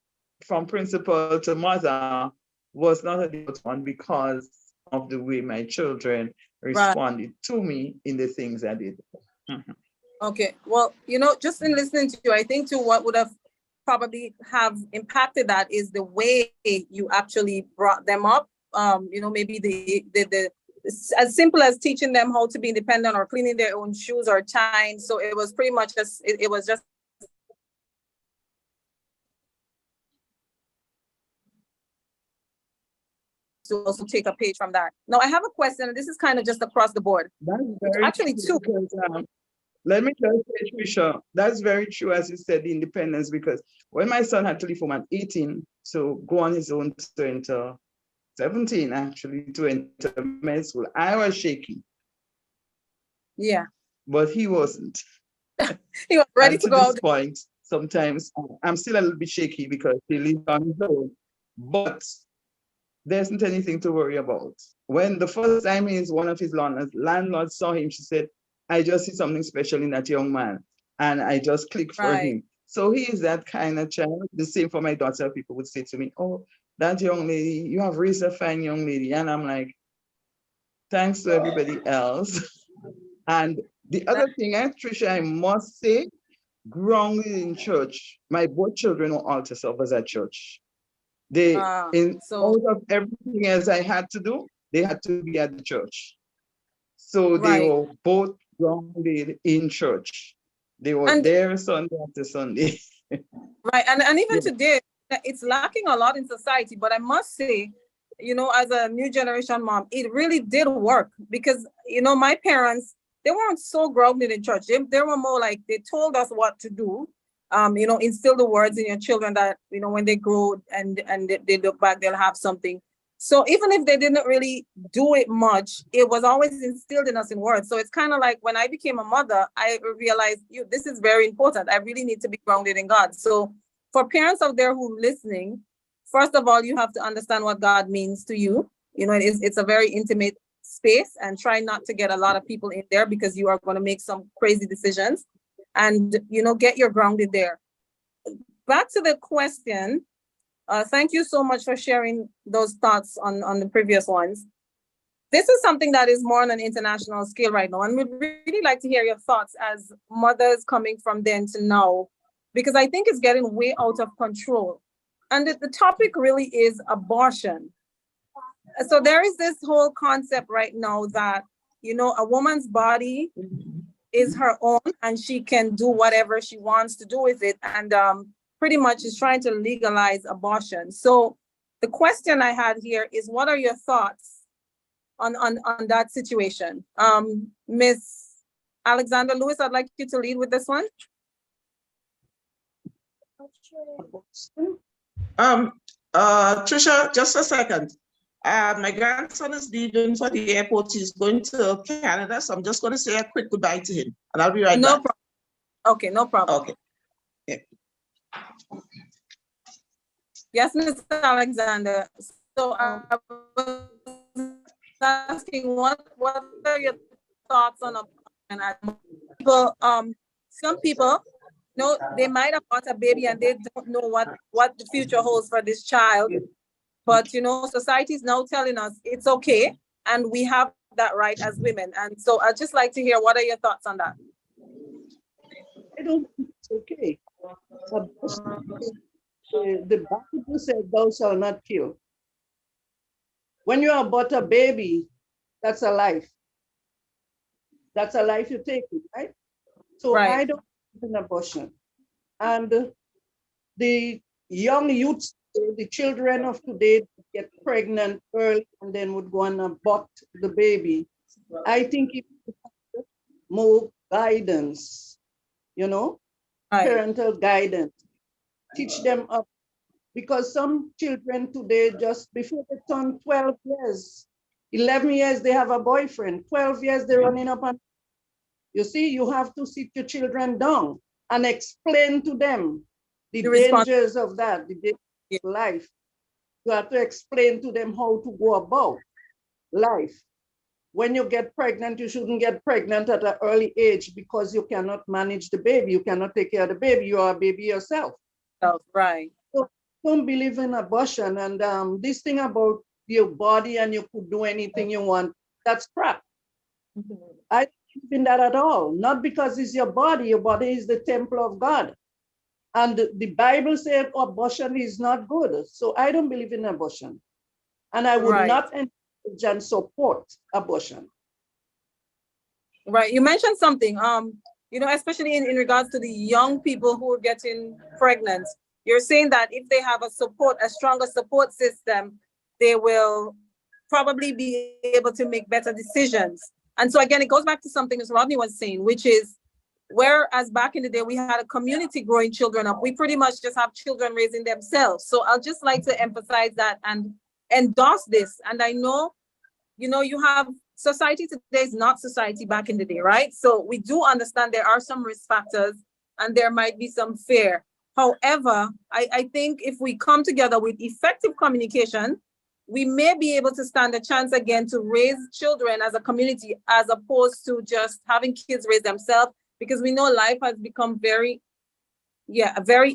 from principal to mother was not a difficult one because of the way my children responded to me in the things I did. Okay, well, you know, just in listening to you, I think too, what would have probably have impacted that is the way you actually brought them up. You know, maybe the as simple as teaching them how to be independent or cleaning their own shoes or tying. So it was pretty much just, it was just to also take a page from that. Now I have a question, and this is kind of just across the board. Actually two. Because, let me just say, Trisha, that's very true, as you said, the independence, because when my son had to leave home at 18 to go on his own to enter 17, actually, to enter med school, I was shaky. Yeah. But he wasn't. He was ready to go. At this point, sometimes I'm still a little bit shaky because he lives on his own. But there isn't anything to worry about. When the first time one of his landlords saw him, she said, I just see something special in that young man. And I just clicked for him. So he is that kind of child. The same for my daughter. People would say to me, oh, that young lady, you have raised a fine young lady. And I'm like, thanks to everybody else. And the other thing, Trisha, I must say, grounded in church. My both children were altar servers at church. They, out of everything else I had to do, they had to be at the church. So they were both grounded in church. They were there Sunday after Sunday. Right, and even today, it's lacking a lot in society, but I must say, you know, as a new generation mom, it really did work because, you know, my parents, they weren't so grounded in church. They were more like, they told us what to do, you know, instill the words in your children that, you know, when they grow and they look back, they'll have something. So even if they didn't really do it much, it was always instilled in us in words. So it's kind of like when I became a mother, I realized, this is very important. I really need to be grounded in God. So for parents out there who are listening, first of all, you have to understand what God means to you. You know, it's a very intimate space, and try not to get a lot of people in there because you are going to make some crazy decisions, and, you know, get your grounded there. Back to the question. Thank you so much for sharing those thoughts on the previous ones. This is something that is more on an international scale right now, and we'd really like to hear your thoughts as mothers coming from then to now, because I think it's getting way out of control. And the topic really is abortion. So there is this whole concept right now that, you know, a woman's body is her own and she can do whatever she wants to do with it, and pretty much is trying to legalize abortion. So the question I had here is, what are your thoughts on that situation? Miss Alexander Lewis, I'd like you to lead with this one. Trisha, just a second. My grandson is leaving for the airport. He's going to Canada, so I'm just going to say a quick goodbye to him, and I'll be right back. No problem. Okay, no problem. Okay. Yeah. Yes, Mr. Alexander. So I was asking, what are your thoughts on abortion? Some people, you know, they might have got a baby and they don't know what the future holds for this child. But, you know, society is now telling us it's okay, and we have that right as women. And so I'd just like to hear, what are your thoughts on that? I don't think it's okay. The Bible said, "Thou shalt not kill." When you abort a baby, that's a life. That's a life you take, right? So right. I don't believe in abortion. And the young youths, the children of today, get pregnant early and then would go and abort the baby. I think it more guidance, you know, right. parental guidance. Teach them up, because some children today, just before they turn 12 years, 11 years, they have a boyfriend, 12 years, they're running up and you see, you have to sit your children down and explain to them the dangers of that, the dangers of life. You have to explain to them how to go about life. When you get pregnant, you shouldn't get pregnant at an early age because you cannot manage the baby. You cannot take care of the baby. You are a baby yourself. Right. So don't believe in abortion. And this thing about your body and you could do anything you want, that's crap. Mm-hmm. I don't believe in that at all. Not because it's your body is the temple of God. And the Bible said abortion is not good. So I don't believe in abortion. And I would not encourage and support abortion. Right. You mentioned something, you know, especially in regards to the young people who are getting pregnant. You're saying that if they have a stronger support system, they will probably be able to make better decisions. And so again, it goes back to something as Rodney was saying, which is, whereas back in the day, we had a community growing children up, we pretty much just have children raising themselves. So I'll just like to emphasize that and endorse this. And I know, you know, you have society today is not society back in the day, right? So we do understand there are some risk factors and there might be some fear. However, I think if we come together with effective communication, we may be able to stand a chance again to raise children as a community, as opposed to just having kids raise themselves, because we know life has become very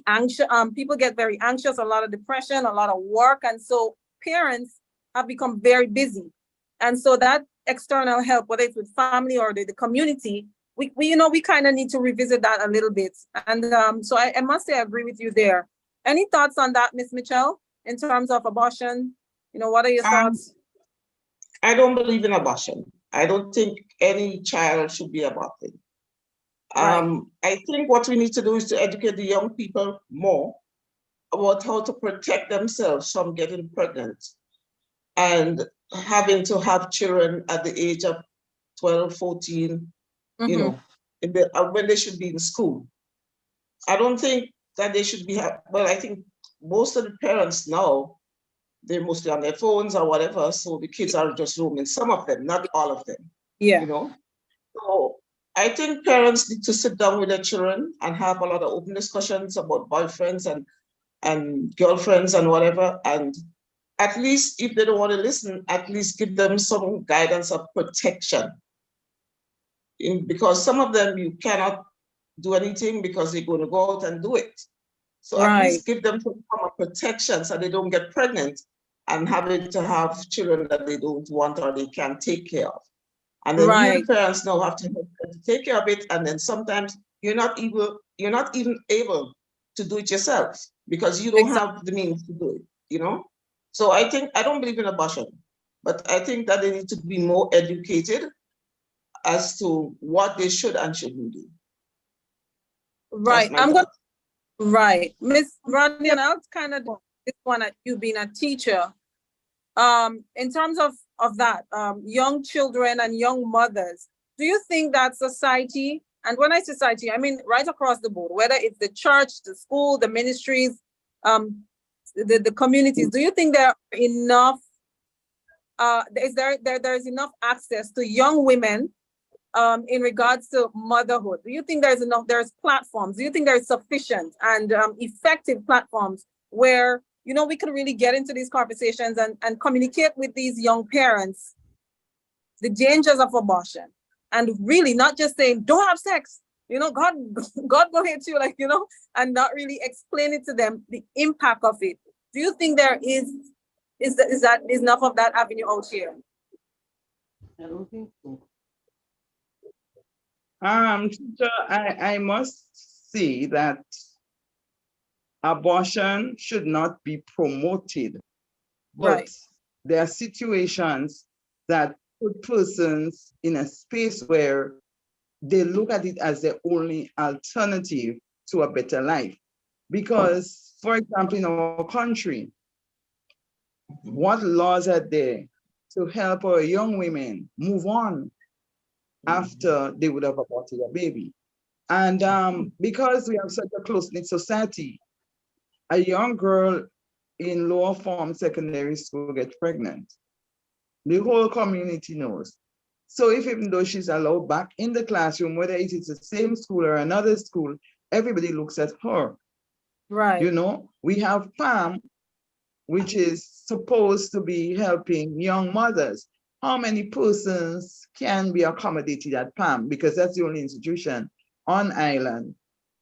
anxious. People get very anxious, a lot of depression, a lot of work. And so parents have become very busy. And so that external help, whether it's with family or the community, we kind of need to revisit that a little bit. And so I must say I agree with you there. Any thoughts on that, Ms. Mitchell, in terms of abortion? What are your thoughts? I don't believe in abortion. I don't think any child should be aborted. Right. I think what we need to do is to educate the young people more about how to protect themselves from getting pregnant and having to have children at the age of 12, 14, when they should be in school. I don't think that they should be, I think most of the parents now, they're mostly on their phones or whatever, so the kids are just roaming, some of them, not all of them. Yeah. So I think parents need to sit down with their children and have a lot of open discussions about boyfriends and girlfriends and whatever. And at least if they don't want to listen, at least give them some guidance of protection. Because some of them you cannot do anything because they're going to go out and do it. So at least give them some form of protection so they don't get pregnant and having to have children that they don't want or they can't take care of. And then you, the parents, now have to help them to take care of it. And then sometimes you're not even able to do it yourself because you don't have the means to do it, So I don't believe in abortion, but I think that they need to be more educated as to what they should and shouldn't do. Right. Miss Rodney, and I'll kind of this one at you being a teacher. In terms of that, young children and young mothers, do you think that society, and when I say society, I mean right across the board, whether it's the church, the school, the ministries, the communities, do you think there are enough, there's enough access to young women in regards to motherhood? Do you think there's platforms? Do you think there's sufficient and effective platforms where, we can really get into these conversations and communicate with these young parents the dangers of abortion, and really not just saying, don't have sex, God go hate you, and not really explain it to them, the impact of it. Do you think there is that enough of that avenue out here? I don't think so. Teacher, I must say that abortion should not be promoted, but there are situations that put persons in a space where they look at it as their only alternative to a better life. Because, for example, in our country, what laws are there to help our young women move on after they would have aborted a baby? And because we have such a close-knit society, a young girl in lower form secondary school gets pregnant. The whole community knows. So even though she's allowed back in the classroom, whether it is the same school or another school, everybody looks at her. Right. We have PAM, which is supposed to be helping young mothers. How many persons can be accommodated at PAM? Because that's the only institution on island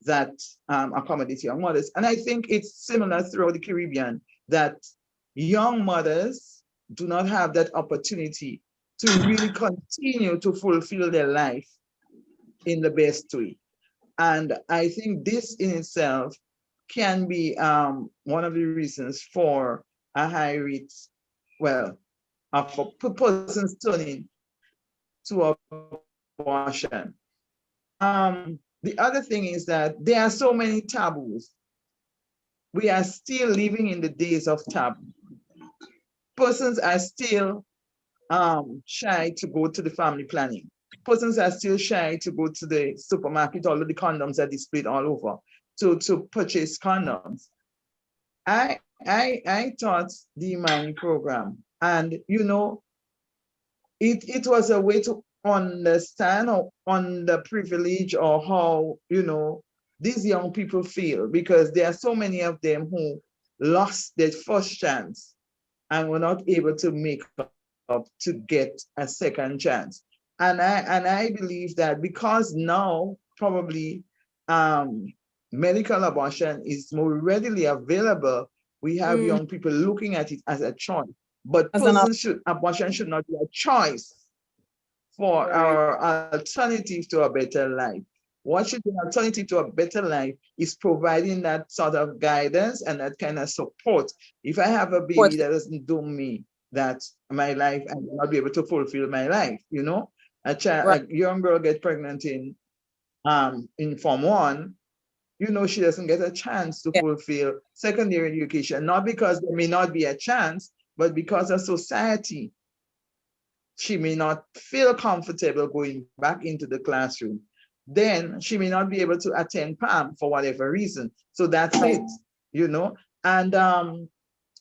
that accommodates young mothers. And I think it's similar throughout the Caribbean, that young mothers do not have that opportunity to really continue to fulfill their life in the best way. And I think this in itself can be one of the reasons for a high rate, of persons turning to abortion. The other thing is that there are so many taboos. We are still living in the days of taboo. Persons are still shy to go to the family planning. Persons are still shy to go to the supermarket, although the condoms are displayed all over, to purchase condoms. I taught the Imani program, and it was a way to understand on the privilege or how these young people feel, because there are so many of them who lost their first chance and were not able to make up to get a second chance. And I believe that because now probably medical abortion is more readily available, we have young people looking at it as a choice. But abortion should not be a choice. for Right. our alternative to a better life. What should be an alternative to a better life is providing that sort of guidance and that kind of support. If I have a baby that doesn't do me, that my life, I will not be able to fulfill my life, you know? Right. A young girl gets pregnant in Form 1, you know, she doesn't get a chance to Yeah. fulfill secondary education, not because there may not be a chance, but because of society. She may not feel comfortable going back into the classroom. Then she may not be able to attend PAM for whatever reason. So that's it, you know? And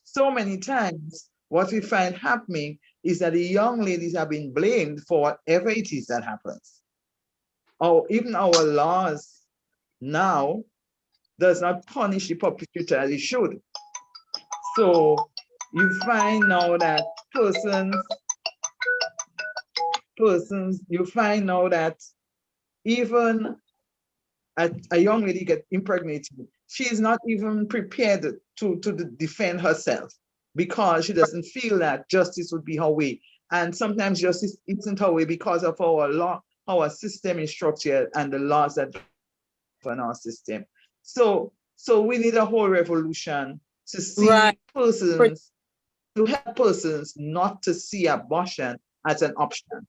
so many times, what we find happening is that the young ladies have been blamed for whatever it is that happens. Or even our laws now does not punish the perpetrator as it should. So you find now that you find now that even a young lady gets impregnated, she is not even prepared to defend herself because she doesn't feel that justice would be her way. And sometimes justice isn't her way because of our law, our system is structured and the laws that govern our system. So we need a whole revolution to see Right. persons, to help persons not to see abortion as an option.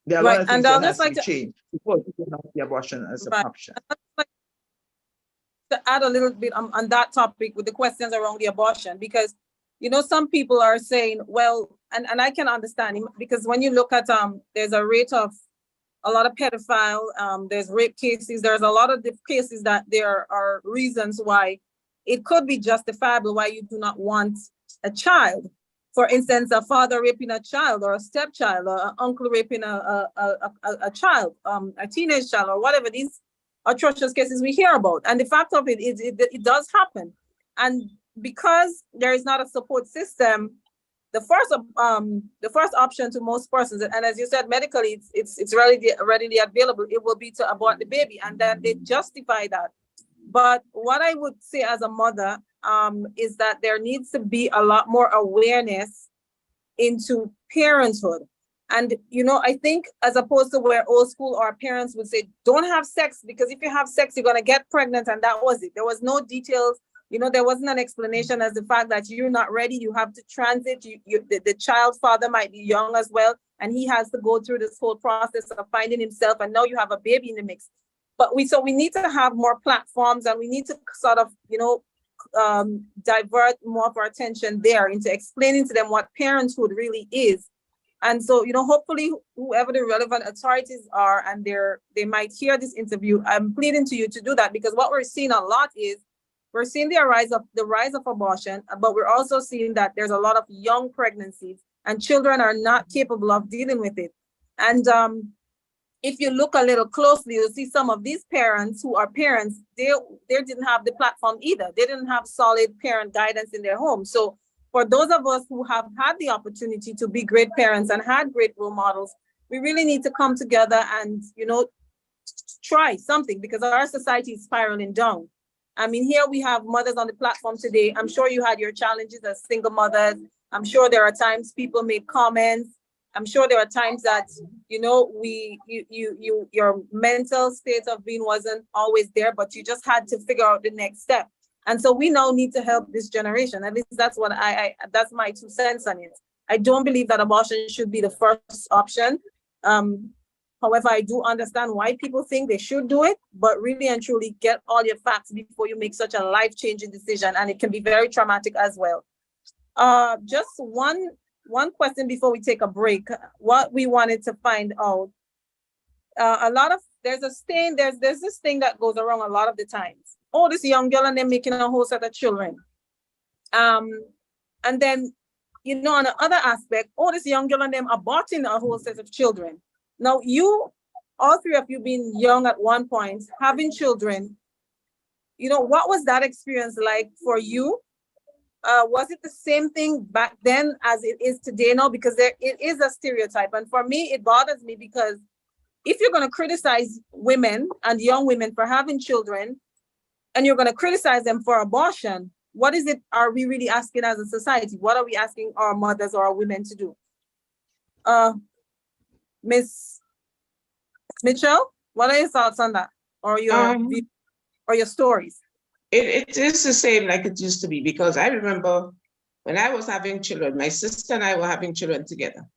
There are a lot Right. of things And that I'll has just to like be to, changed before people don't see abortion as an Right. option. to add a little bit on that topic with the questions around the abortion, because you know some people are saying, well, and I can understand because when you look at there's a rate of a lot of pedophile, there's rape cases, there's a lot of cases that there are reasons why it could be justifiable why you do not want a child. For instance, a father raping a child or a stepchild or an uncle raping a child, a teenage child or whatever, these atrocious cases we hear about. And the fact of it is it does happen. And because there is not a support system, the first option to most persons, and as you said, medically, it's readily available, it will be to abort the baby, and then they justify that. But what I would say as a mother is that there needs to be a lot more awareness into parenthood. And, you know, I think as opposed to where old school our parents would say, don't have sex, because if you have sex, you're going to get pregnant. And that was it. There was no details. You know, there wasn't an explanation as the fact that you're not ready. You have to transit. The child's father might be young as well. And he has to go through this whole process of finding himself. And now you have a baby in the mix. But we need to have more platforms, and we need to sort of, you know, divert more of our attention there into explaining to them what parenthood really is. And so, you know, hopefully whoever the relevant authorities are, and they might hear this interview, I'm pleading to you to do that, because what we're seeing a lot is we're seeing the rise of abortion, but we're also seeing that there's a lot of young pregnancies and children are not capable of dealing with it. And if you look a little closely, you'll see some of these parents who are parents, they didn't have the platform either. They didn't have solid parent guidance in their home. So for those of us who have had the opportunity to be great parents and had great role models, we really need to come together and, you know, try something, because our society is spiraling down. I mean, here we have mothers on the platform today. I'm sure you had your challenges as single mothers. I'm sure there are times people made comments. I'm sure there are times that, you know, your mental state of being wasn't always there, but you just had to figure out the next step. And so we now need to help this generation. At least that's what that's my 2 cents on it. I don't believe that abortion should be the first option. However, I do understand why people think they should do it, but really and truly get all your facts before you make such a life-changing decision. And it can be very traumatic as well. Just one question before we take a break. What we wanted to find out, there's this thing that goes around a lot of the times. Oh, this young girl and they're making a whole set of children. And then, you know, on the other aspect, oh, this young girl and them aborting a whole set of children. Now, all three of you being young at one point, having children, you know, what was that experience like for you? Was it the same thing back then as it is today now? Because it is a stereotype. And for me, it bothers me, because if you're going to criticize women and young women for having children, and you're going to criticize them for abortion, what is it are we really asking as a society? What are we asking our mothers or our women to do? Miss Mitchell, what are your thoughts on that, or your or your stories? It is the same like it used to be, because I remember when I was having children, my sister and I were having children together,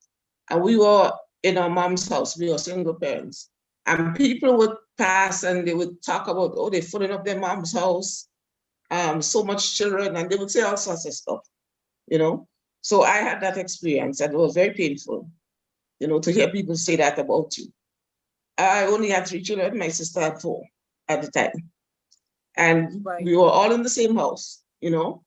and we were in our mom's house. We were single parents, and people would pass and they would talk about, oh, they're filling up their mom's house, so much children, and they would say all sorts of stuff, you know. So I had that experience, and it was very painful, you know, to hear people say that about you. I only had 3 children. My sister had 4 at the time. And we were all in the same house, you know.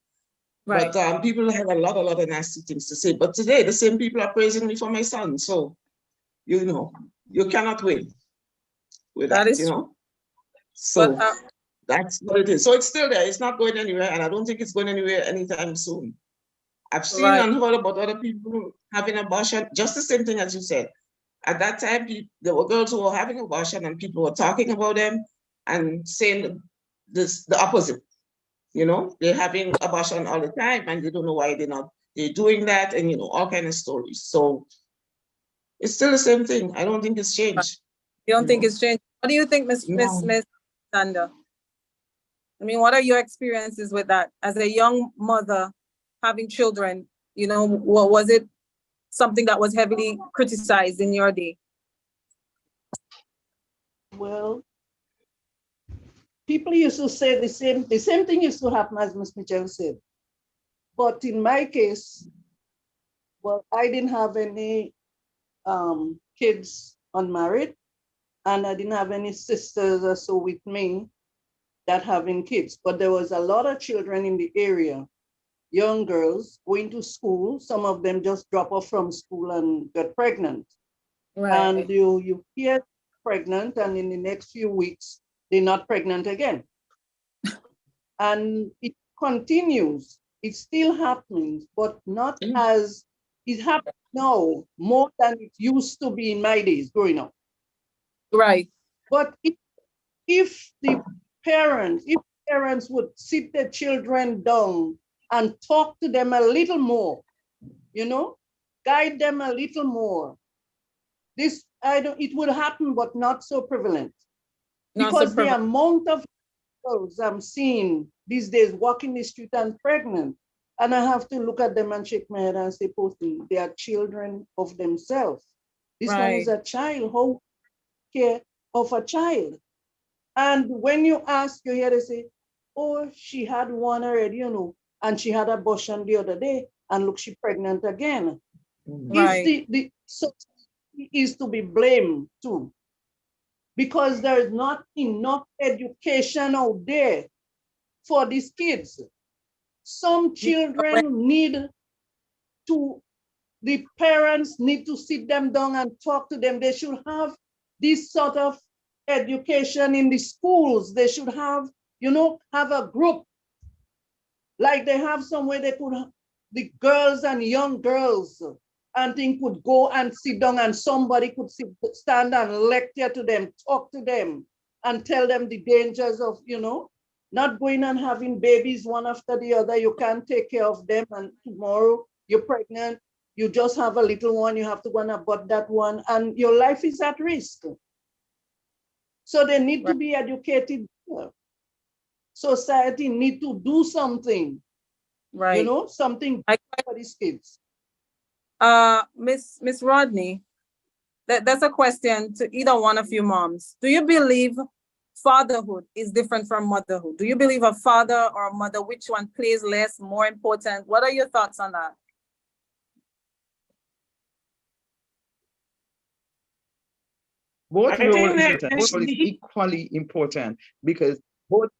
Right. But people had a lot of nasty things to say. But today, the same people are praising me for my son. So, you know, you cannot win with that, is you know. So but, that's what it is. So it's still there. It's not going anywhere. And I don't think it's going anywhere anytime soon. I've seen and heard about other people having abortion, just the same thing as you said. At that time, there were girls who were having abortion and people were talking about them and saying the opposite. You know, they're having abortion all the time and they don't know why they're doing that, and, you know, all kind of stories. So it's still the same thing. I don't think it's changed. You don't think it's changed? What do you think, Miss Sandra? I mean, what are your experiences with that as a young mother having children? You know, what was it something that was heavily criticized in your day? Well, people used to say the same thing used to happen, as Ms. Mitchell said. But in my case, well, I didn't have any kids unmarried, and I didn't have any sisters or so with me that having kids. But there was a lot of children in the area, young girls going to school. Some of them just drop off from school and get pregnant. Right. And you hear pregnant, and in the next few weeks, they're not pregnant again. And it continues. It's still happening, but not as it happens now, more than it used to be in my days growing up. Right. But if parents would sit their children down and talk to them a little more, you know, guide them a little more, it would happen, but not so prevalent. Because the amount of girls I'm seeing these days walking the street and pregnant, and I have to look at them and shake my head and say, "Posting, they are children of themselves. This one is a child. How care of a child?" And when you ask, you hear they say, "Oh, she had one already, you know, and she had abortion the other day, and look, she's pregnant again." Right. So is to be blamed too, because there is not enough education out there for these kids. Some children the parents need to sit them down and talk to them. They should have this sort of education in the schools. They should have, you know, have a group like they have somewhere they could, the girls and young girls and things could go and sit down, and somebody could stand and lecture to them, talk to them, and tell them the dangers of, you know, not going and having babies one after the other. You can't take care of them, and tomorrow you're pregnant, you just have a little one, you have to go and abort that one, and your life is at risk. So they need to be educated. Society need to do something, you know, something for these kids. Miss Rodney, that's a question to either one of you moms. Do you believe fatherhood is different from motherhood? Do you believe a father or a mother, which one plays less, more important? What are your thoughts on that? Both roles are equally important, because both.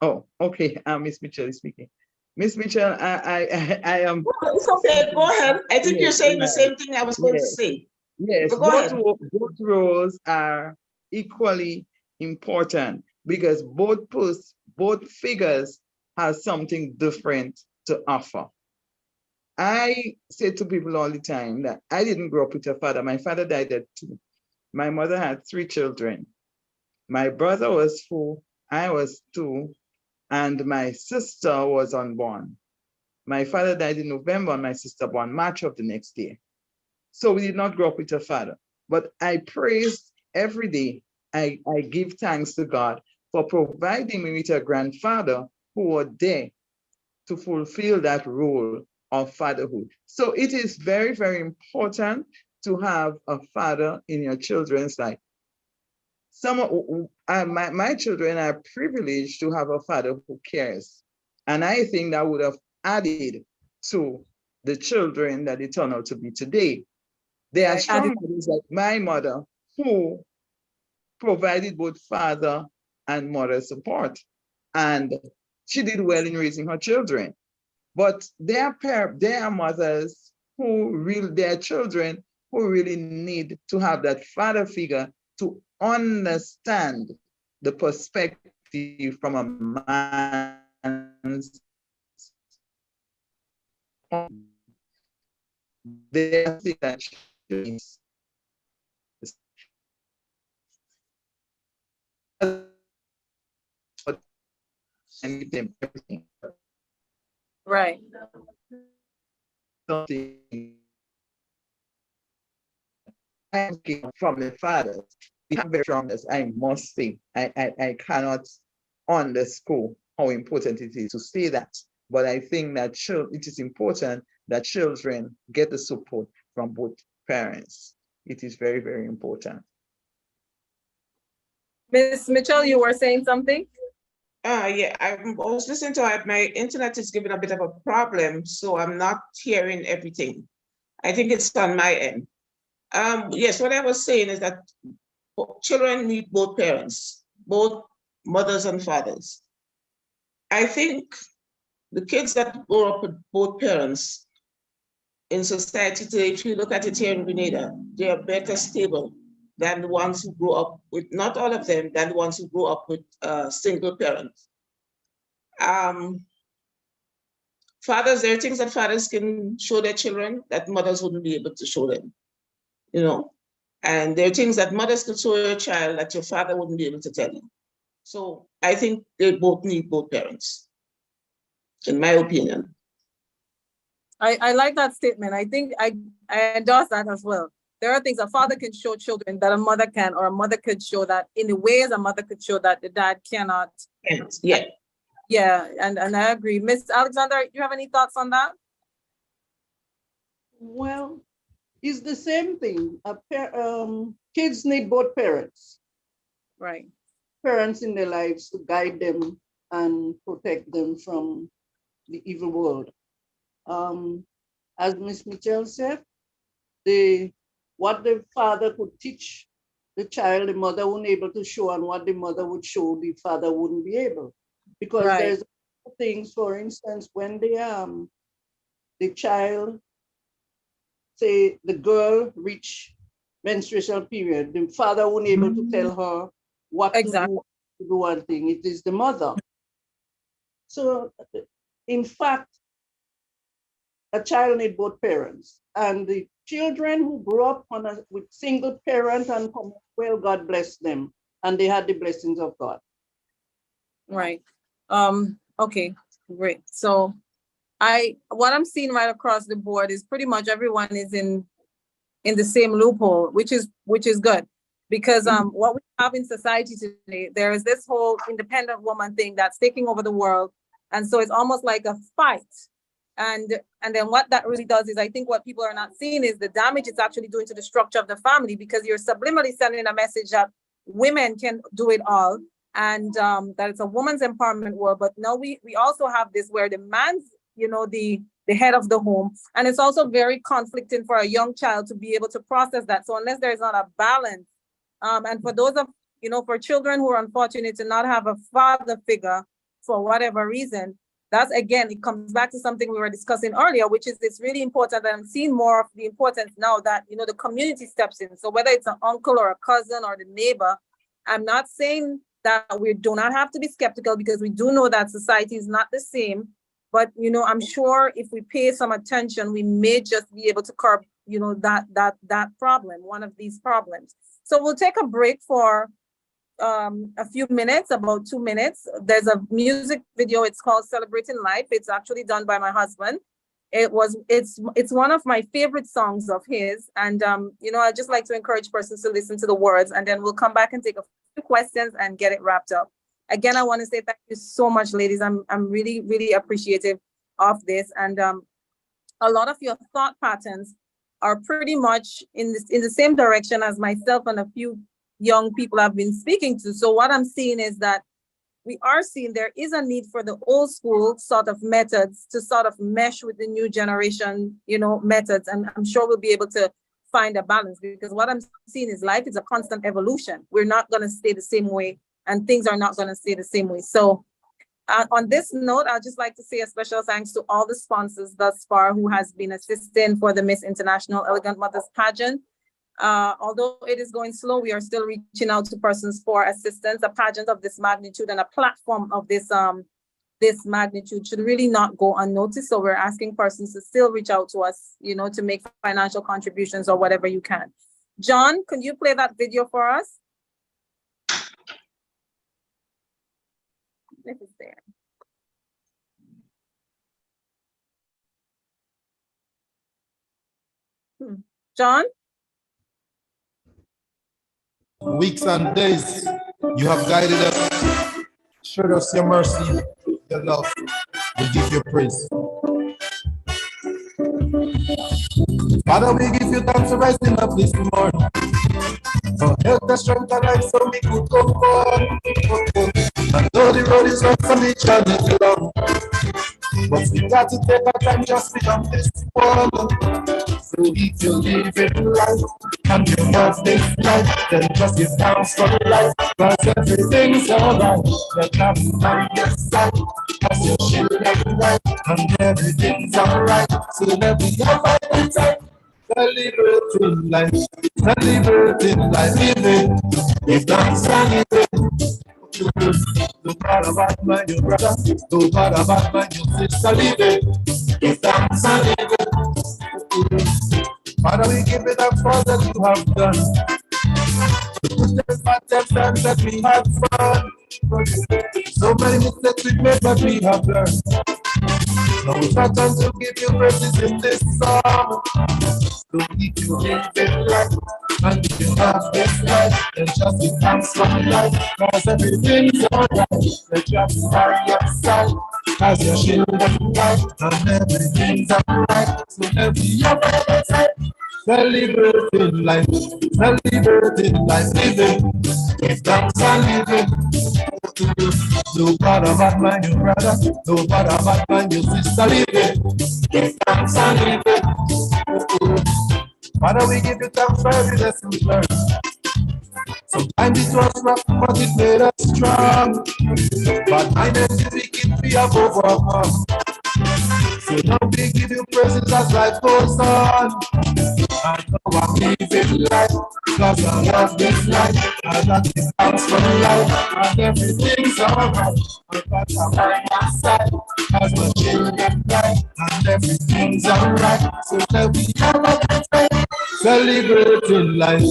Oh, okay. Miss Mitchell is speaking. Miss Mitchell, I am. Well, it's okay. Go ahead. I think you're saying the same thing I was going to say. Yes, both roles are equally important, because both figures have something different to offer. I say to people all the time that I didn't grow up with a father. My father died at 2. My mother had 3 children. My brother was 4, I was 2, and my sister was unborn. My father died in November, and my sister born March of the next year. So we did not grow up with a father. But I praise every day. I give thanks to God for providing me with a grandfather who was there to fulfill that role of fatherhood. So it is very, very important to have a father in your children's life. My children are privileged to have a father who cares. And I think that would have added to the children that they turn out to be today. They are strong mothers like my mother, who provided both father and mother support. And she did well in raising her children. But there are mothers their children who really need to have that father figure to understand the perspective from a man's and them everything. Right. Something from the father. We have very strong, as I must say. I cannot underscore how important it is to say that. But I think that it is important that children get the support from both parents. It is very, very important. Ms. Mitchell, you were saying something? Yeah, I was listening to it. My internet is giving a bit of a problem, so I'm not hearing everything. I think it's on my end. Yes, what I was saying is that children need both parents, both mothers and fathers. I think the kids that grow up with both parents in society today, if you look at it here in Grenada, they are better stable than the ones who grew up with, not all of them, than the ones who grew up with single parents. Fathers, there are things that fathers can show their children that mothers wouldn't be able to show them, you know. And there are things that mothers could show your child that your father wouldn't be able to tell you. So I think they both need both parents, in my opinion. I like that statement. I think I endorse that as well. There are things a father can show children that a mother can, or a mother could show that in the ways a mother could show that the dad cannot. Yeah. Yeah, and I agree. Miss Alexander, you have any thoughts on that? Well, it's the same thing. Kids need both parents. Right. Parents in their lives to guide them and protect them from the evil world. As Ms. Mitchell said, what the father could teach the child, the mother wouldn't be able to show, and what the mother would show, the father wouldn't be able. Because there's things, for instance, when the child, say the girl reach menstrual period, the father wouldn't be able to tell her what to do one thing. It is the mother. So in fact, a child needs both parents. And the children who grew up with single parent and well, God bless them. And they had the blessings of God. Right. Okay, great. So what I'm seeing right across the board is pretty much everyone is in the same loophole, which is good. Because what we have in society today, there is this whole independent woman thing that's taking over the world. And so it's almost like a fight. And then what that really does is, I think what people are not seeing is the damage it's actually doing to the structure of the family, because you're subliminally sending a message that women can do it all, and that it's a woman's empowerment world. But now we also have this where the man's, the head of the home. And it's also very conflicting for a young child to be able to process that. So unless there's not a balance, and for those of, for children who are unfortunate to not have a father figure for whatever reason, that's, again, it comes back to something we were discussing earlier, which is it's really important that I'm seeing more of the importance now that, the community steps in. So whether it's an uncle or a cousin or the neighbor, I'm not saying that we do not have to be skeptical, because we do know that society is not the same. But, I'm sure if we pay some attention, we may just be able to curb, that problem, one of these problems. So we'll take a break for a few minutes, about 2 minutes. There's a music video. It's called Celebrating Life. It's actually done by my husband. It's one of my favorite songs of his. And you know, I just like to encourage persons to listen to the words, and then we'll come back and take a few questions and get it wrapped up. Again, I want to say thank you so much, ladies. I'm really, really appreciative of this. And a lot of your thought patterns are pretty much in the same direction as myself and a few young people I've been speaking to. So what I'm seeing is that we are seeing there is a need for the old school sort of methods to sort of mesh with the new generation, you know, methods. And I'm sure we'll be able to find a balance, because what I'm seeing is life is a constant evolution. We're not going to stay the same way, and things are not going to stay the same way. So on this note, I'd just like to say a special thanks to all the sponsors thus far who has been assisting for the Miss International Elegant Mothers pageant. Although it is going slow, we are still reaching out to persons for assistance. A pageant of this magnitude and a platform of this magnitude should really not go unnoticed. So we're asking persons to still reach out to us, you know, to make financial contributions or whatever you can. John, can you play that video for us? If it's there. John? Weeks and days, you have guided us, showed us your mercy, your love. We give you praise. Father, we give you thanks for rising up this morning. For health and strength and life, so we could go forward. And though the road is rough and the journey is long, but we got to take our time just beyond this world. So if you live in life and you love this life, then just give thanks for life, cause everything's alright. Let God be by your side, as you shield every life, and everything's alright. So let me have a good time, celebrating life, living. Give thanks and living. No matter what man your brother, no matter what man your sister, living. Give thanks and living. Father, we give it up for that you have done. Just bad times that we had fun. So many mistakes we made, but we have learned. Now it's our time to give you praises in this song. So if you live in life and if you have this life, then just be thanks for life, cause everything's alright. Let just by your side, as your shield and light, and everything's alright. So every other time, celebrating life, living. Give thanks and living. No matter what man your brother, no matter what man your sister, living. Give thanks and living. Father, we give you thanks for every lesson we learned. Sometimes it was rough, but it made us strong. But kindness is wicked, we have overcome. So now we give you praises as life goes on. I know I'm living life, cause I love this life. I love this house for life, and everything's alright. I got a by my side, as my children die, and everything's alright. So let me have a good time, celebrating life,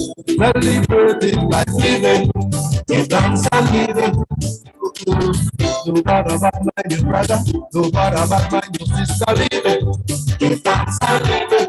living. Give thanks and living. No matter what man your brother, no matter what man your sister, living. Give thanks and living.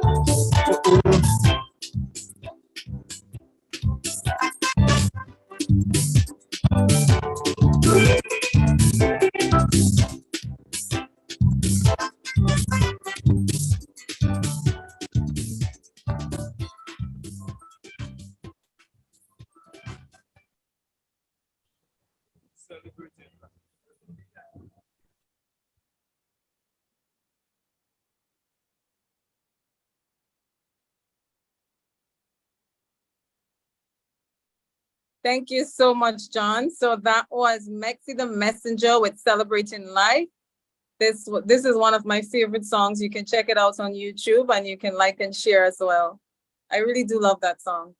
Thank you so much, John. So that was Mexi the Messenger with Celebrating Life. This is one of my favorite songs. You can check it out on YouTube, and you can like and share as well. I really do love that song.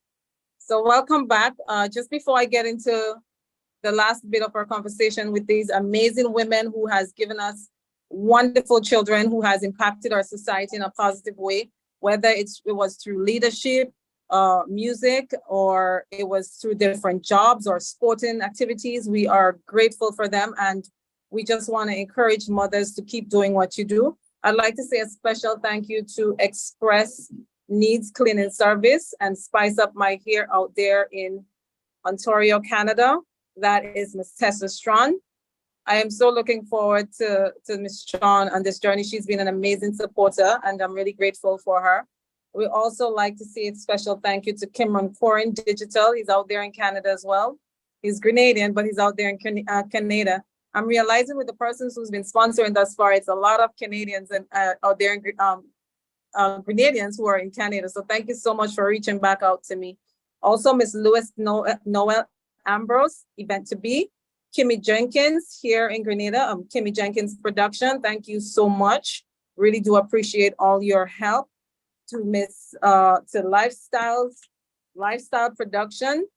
So welcome back. Just before I get into the last bit of our conversation with these amazing women who has given us wonderful children, who has impacted our society in a positive way, whether it was through leadership, music, or it was through different jobs or sporting activities. We are grateful for them, and we just want to encourage mothers to keep doing what you do. I'd like to say a special thank you to Express Needs Cleaning Service and Spice Up My Hair out there in Ontario, Canada. That is Ms. Tessa Strawn. I am so looking forward to Ms. Strawn on this journey. She's been an amazing supporter, and I'm really grateful for her. We also like to say a special thank you to Kimron Corin Digital. He's out there in Canada as well. He's Grenadian, but he's out there in Canada. I'm realizing with the persons who's been sponsoring thus far, it's a lot of Canadians and out there in Grenadians who are in Canada. So thank you so much for reaching back out to me. Also, Ms. Lewis Noel Ambrose, Event to Be. Kimmy Jenkins here in Grenada, Kimmy Jenkins Production. Thank you so much. Really do appreciate all your help. To Miss to Lifestyle Production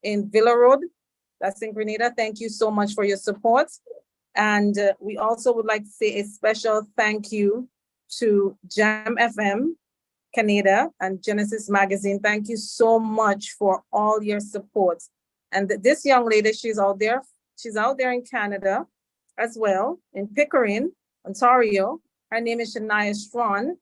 in Villa Road, that's in Grenada. Thank you so much for your support. And we also would like to say a special thank you to Jam FM Canada and Genesis Magazine. Thank you so much for all your support. And this young lady, she's out there in Canada as well, in Pickering, Ontario. Her name is Shania Strawn.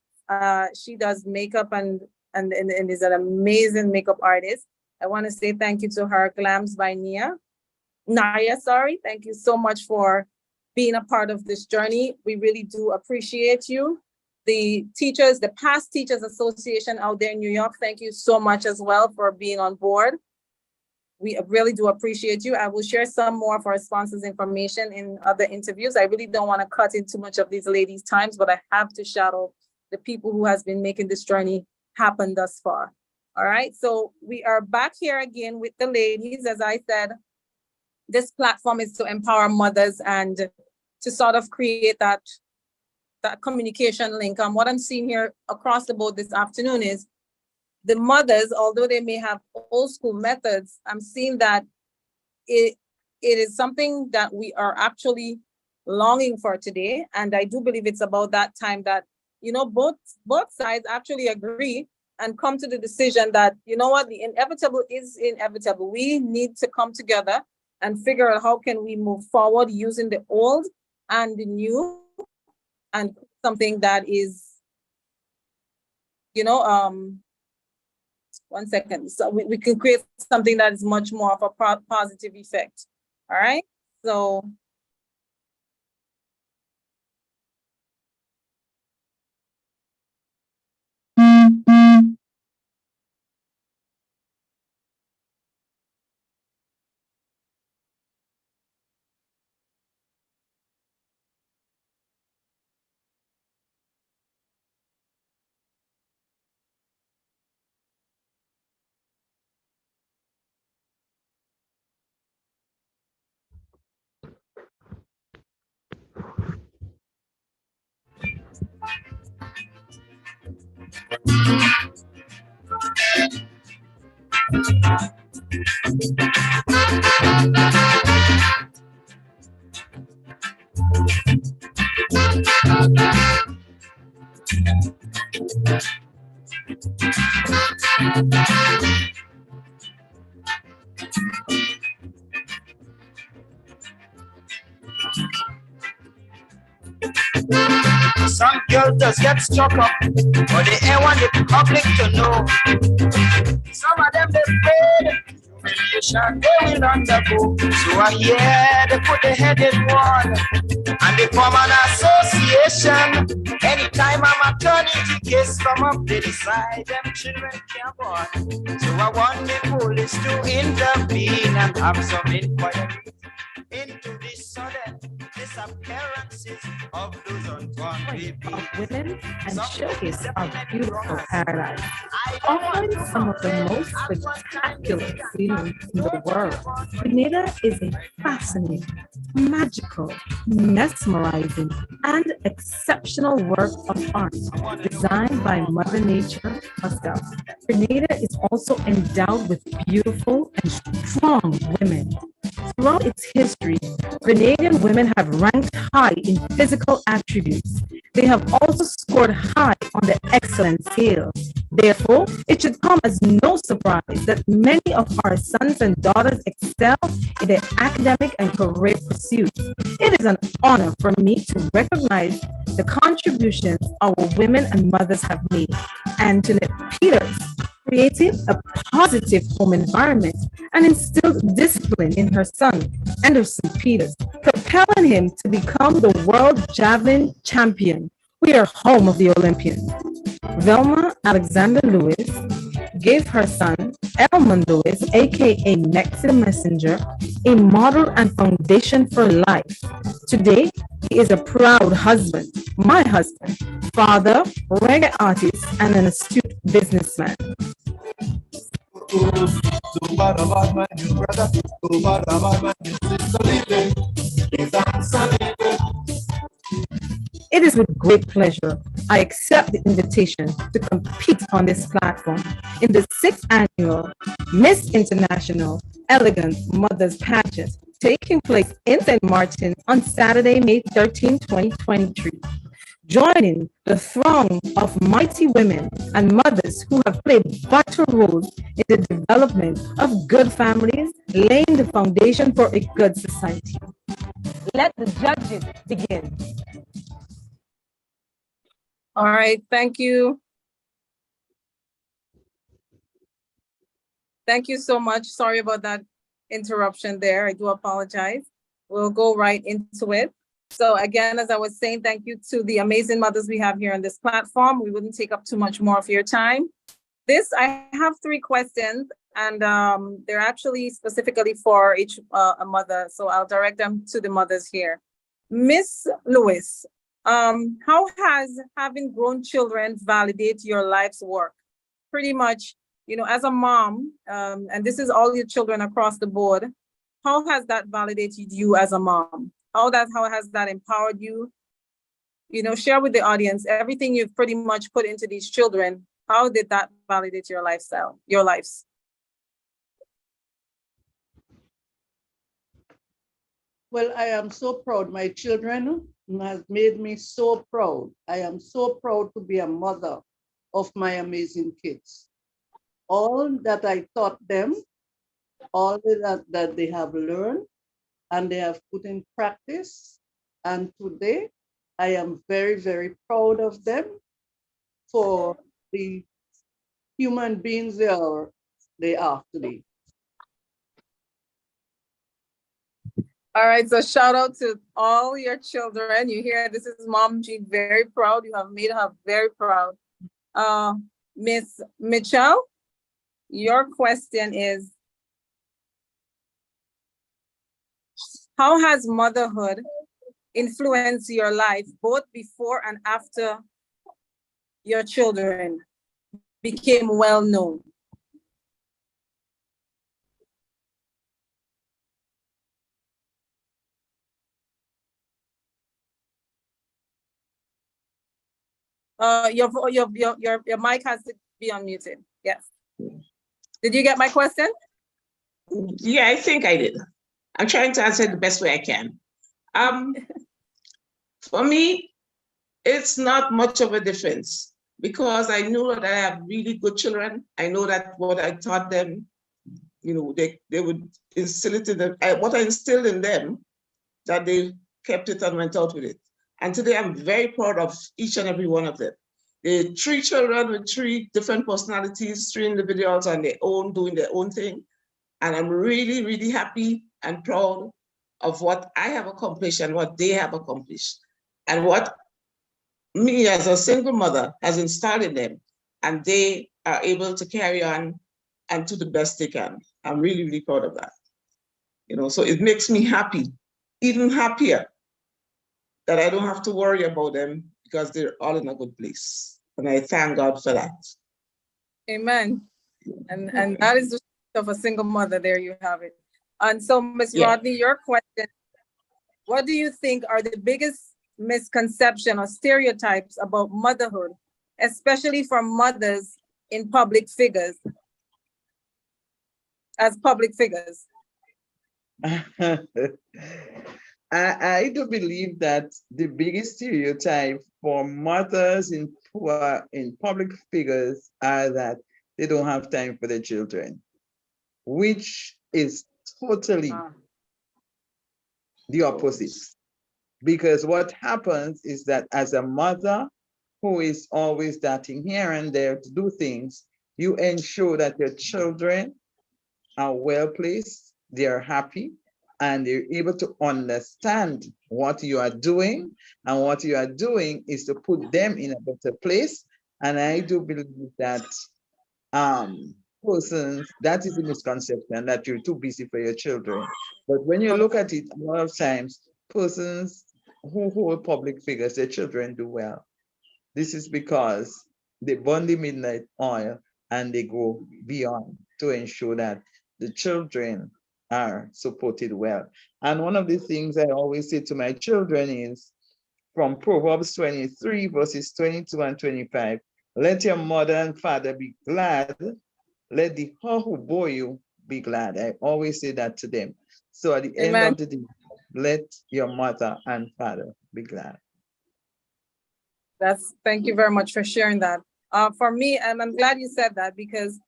She does makeup and is an amazing makeup artist. I want to say thank you to her, Glams by Naya, sorry. Thank you so much for being a part of this journey. We really do appreciate you. The teachers, the Past Teachers Association out there in New York, thank you so much as well for being on board. We really do appreciate you. I will share some more of our sponsors' information in other interviews. I really don't want to cut in too much of these ladies' times, but I have to shout out the people who has been making this journey happen thus far. All right, so we are back here again with the ladies. As I said, this platform is to empower mothers and to sort of create that communication link. What I'm seeing here across the board this afternoon is the mothers, although they may have old school methods, I'm seeing that it is something that we are actually longing for today. And I do believe it's about that time that, you know, both sides actually agree and come to the decision that, you know what, the inevitable is inevitable. We need to come together and figure out how can we move forward using the old and the new and something that is, you know, one second. So we can create something that is much more of a positive effect. All right. So some girls just get struck up, but they ain't want the public to know. Some of them they paid humiliation they will undergo. So I hear they put their head in one and they form an association. Anytime I'm a turning case come up, they decide them children can't born. So I want the police to intervene and have some inquiry into the sudden disappearances of those unborn babies. Women and showcase our beautiful paradise, offering some of the most spectacular scenery in the world. Grenada is a fascinating, magical, mesmerizing, and exceptional work of art designed by Mother Nature herself. Grenada is also endowed with beautiful and strong women Throughout its history, Grenadian women have ranked high in physical attributes. They have also scored high on the excellence scale. Therefore, it should come as no surprise that many of our sons and daughters excel in their academic and career pursuits. It is an honor for me to recognize the contributions our women and mothers have made. Antoinette Peters created a positive home environment and instilled discipline in her son, Anderson Peters, propelling him to become the world javelin champion. We are home of the Olympians. Velma Alexander Lewis gave her son, Elmon Lewis, aka Next Messenger, a model and foundation for life. Today, he is a proud husband, my husband, father, reggae artist, and an astute businessman. It is with great pleasure I accept the invitation to compete on this platform in the 6th annual Miss International Elegant Mothers Pageant taking place in St. Martin on Saturday, May 13, 2023. Joining the throng of mighty women and mothers who have played vital roles in the development of good families, laying the foundation for a good society. Let the judges begin. All right, thank you. Thank you so much. Sorry about that interruption there. I do apologize. We'll go right into it. So again, as I was saying, thank you to the amazing mothers we have here on this platform. We wouldn't take up too much more of your time. I have 3 questions, and they're actually specifically for each a mother. So I'll direct them to the mothers here. Miss Lewis, how has having grown children validate your life's work? Pretty much, you know, as a mom, and this is all your children across the board, how has that validated you as a mom? How has that empowered you? You know, share with the audience everything you've pretty much put into these children. How did that validate your lifestyle, your lives? Well, I am so proud. My children has made me so proud. I am so proud to be a mother of my amazing kids. All that I taught them, all that they have learned, and they have put in practice. And today, I am very, very proud of them for the human beings they are today. All right, so shout out to all your children. You hear, this is Mom G, very proud. You have made her very proud. Miss Mitchell, your question is, how has motherhood influenced your life both before and after your children became well known? Your mic has to be unmuted. Yes. Did you get my question? Yeah, I think I did. I'm trying to answer it the best way I can. For me, it's not much of a difference because I know that I have really good children. I know that what I taught them, you know, they would instill it in them. What I instilled in them, that they kept it and went out with it. And today I'm very proud of each and every one of them. The 3 children with 3 different personalities, 3 individuals on their own, doing their own thing. And I'm really, really happy and proud of what I have accomplished and what they have accomplished. And what me as a single mother has installed in them. And they are able to carry on and to the best they can. I'm really, really proud of that. You know, so it makes me happy, even happier, that I don't have to worry about them because they're all in a good place. And I thank God for that. Amen. And that is the of a single mother. There you have it. And so, Ms. Rodney, your question, what do you think are the biggest misconception or stereotypes about motherhood, especially for mothers in public figures, as public figures? I do believe that the biggest stereotype for mothers who are in public figures are that they don't have time for their children, which is totally the opposite. Because what happens is that as a mother who is always darting here and there to do things, you ensure that your children are well placed, they are happy, and they're able to understand what you are doing. And what you are doing is to put them in a better place. And I do believe that persons, that is a misconception that you're too busy for your children. But when you look at it, a lot of times, persons who hold public figures, their children do well. This is because they burn the midnight oil and they go beyond to ensure that the children are supported well. And one of the things I always say to my children is from Proverbs 23, verses 22 and 25, let your mother and father be glad, let the her who bore you be glad. I always say that to them. So at the end of the day, let your mother and father be glad. Thank you very much for sharing that. For me, and I'm glad you said that, because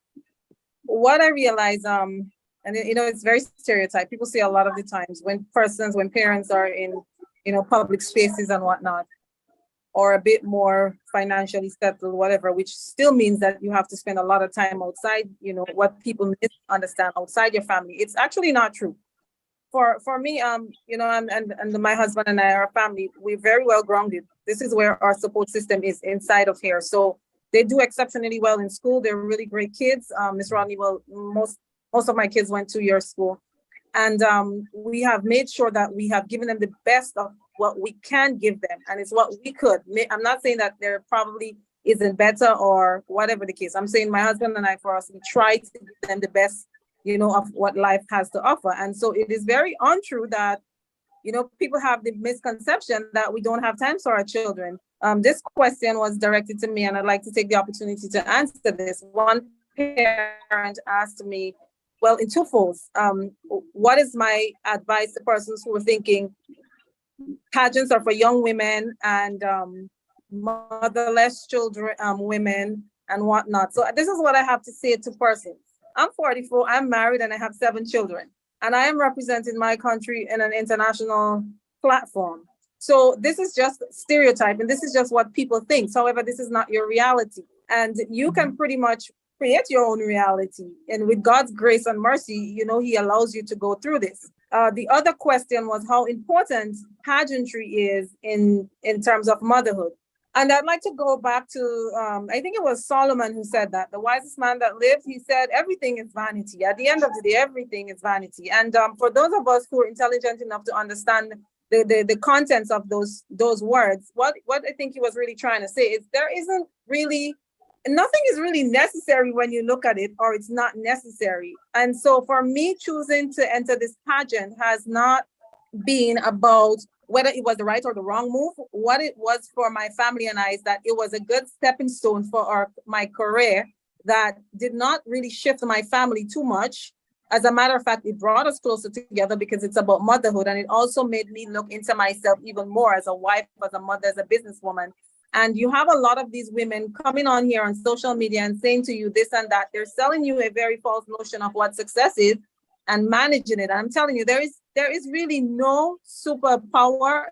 what I realize, and it's very stereotyped. People say a lot of the times when parents are in, public spaces and whatnot, or a bit more financially settled, whatever, which still means that you have to spend a lot of time outside, what people misunderstand outside your family. It's actually not true. For me, and my husband and I, our family, we're very well grounded. This is where our support system is, inside of here. So they do exceptionally well in school. They're really great kids. Ms. Rodney, well, most of my kids went to your school. And we have made sure that we have given them the best of what we can give them. And it's what we could. I'm not saying that there probably isn't better or whatever the case. I'm saying my husband and I, for us, we try to give them the best, of what life has to offer. And so it is very untrue that, people have the misconception that we don't have time for our children. This question was directed to me, and I'd like to take the opportunity to answer this. One parent asked me, well, in two folds, what is my advice to persons who are thinking pageants are for young women and motherless children, women and whatnot. So this is what I have to say to persons. I'm 44, I'm married, and I have 7 children. And I am representing my country in an international platform. So this is just stereotype, and this is just what people think. However, this is not your reality. And you can pretty much create your own reality. And with God's grace and mercy, he allows you to go through this. The other question was how important pageantry is in terms of motherhood. And I'd like to go back to, I think it was Solomon who said that, the wisest man that lived, he said, everything is vanity. At the end of the day, everything is vanity. And for those of us who are intelligent enough to understand the contents of those words, what I think he was really trying to say is nothing is really necessary when you look at it, or it's not necessary. And so for me, choosing to enter this pageant has not been about whether it was the right or the wrong move. What it was for my family and I is that it was a good stepping stone for my career that did not really shift my family too much. As a matter of fact, it brought us closer together because it's about motherhood. And it also made me look into myself even more as a wife, as a mother, as a businesswoman. And you have a lot of these women coming on here on social media and saying to you this and that. They're selling you a very false notion of what success is and managing it. And I'm telling you, there is really no superpower.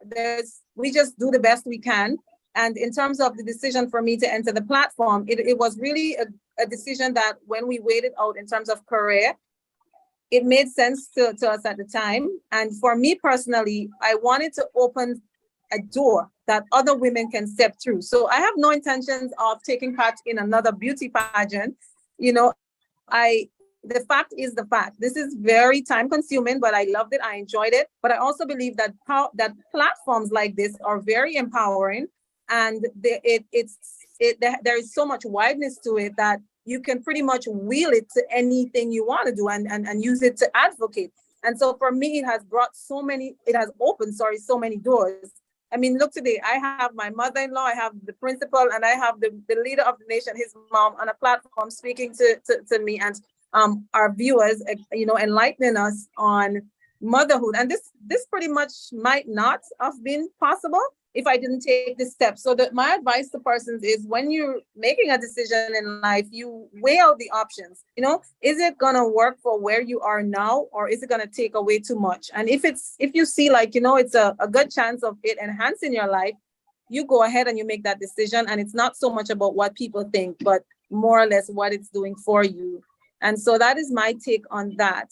We just do the best we can. And in terms of the decision for me to enter the platform, it was really a decision that when we weighed it out in terms of career, it made sense to us at the time. And for me personally, I wanted to open a door that other women can step through. So I have no intentions of taking part in another beauty pageant. The fact is the fact. This is very time consuming, but I loved it. I enjoyed it. But I also believe that platforms like this are very empowering, and there is so much wideness to it that you can pretty much wheel it to anything you want to do and use it to advocate. And so for me, it has opened so many doors. I mean, look today, I have my mother-in-law, I have the principal, and I have the leader of the nation, his mom, on a platform speaking to me and our viewers, enlightening us on motherhood. And this pretty much might not have been possible if I didn't take this step. So my advice to persons is, when you're making a decision in life, you weigh out the options. You know, is it gonna work for where you are now, or is it gonna take away too much? And if you see, like, you know, it's a good chance of it enhancing your life, you go ahead and you make that decision. And it's not so much about what people think, but more or less what it's doing for you. And so that is my take on that.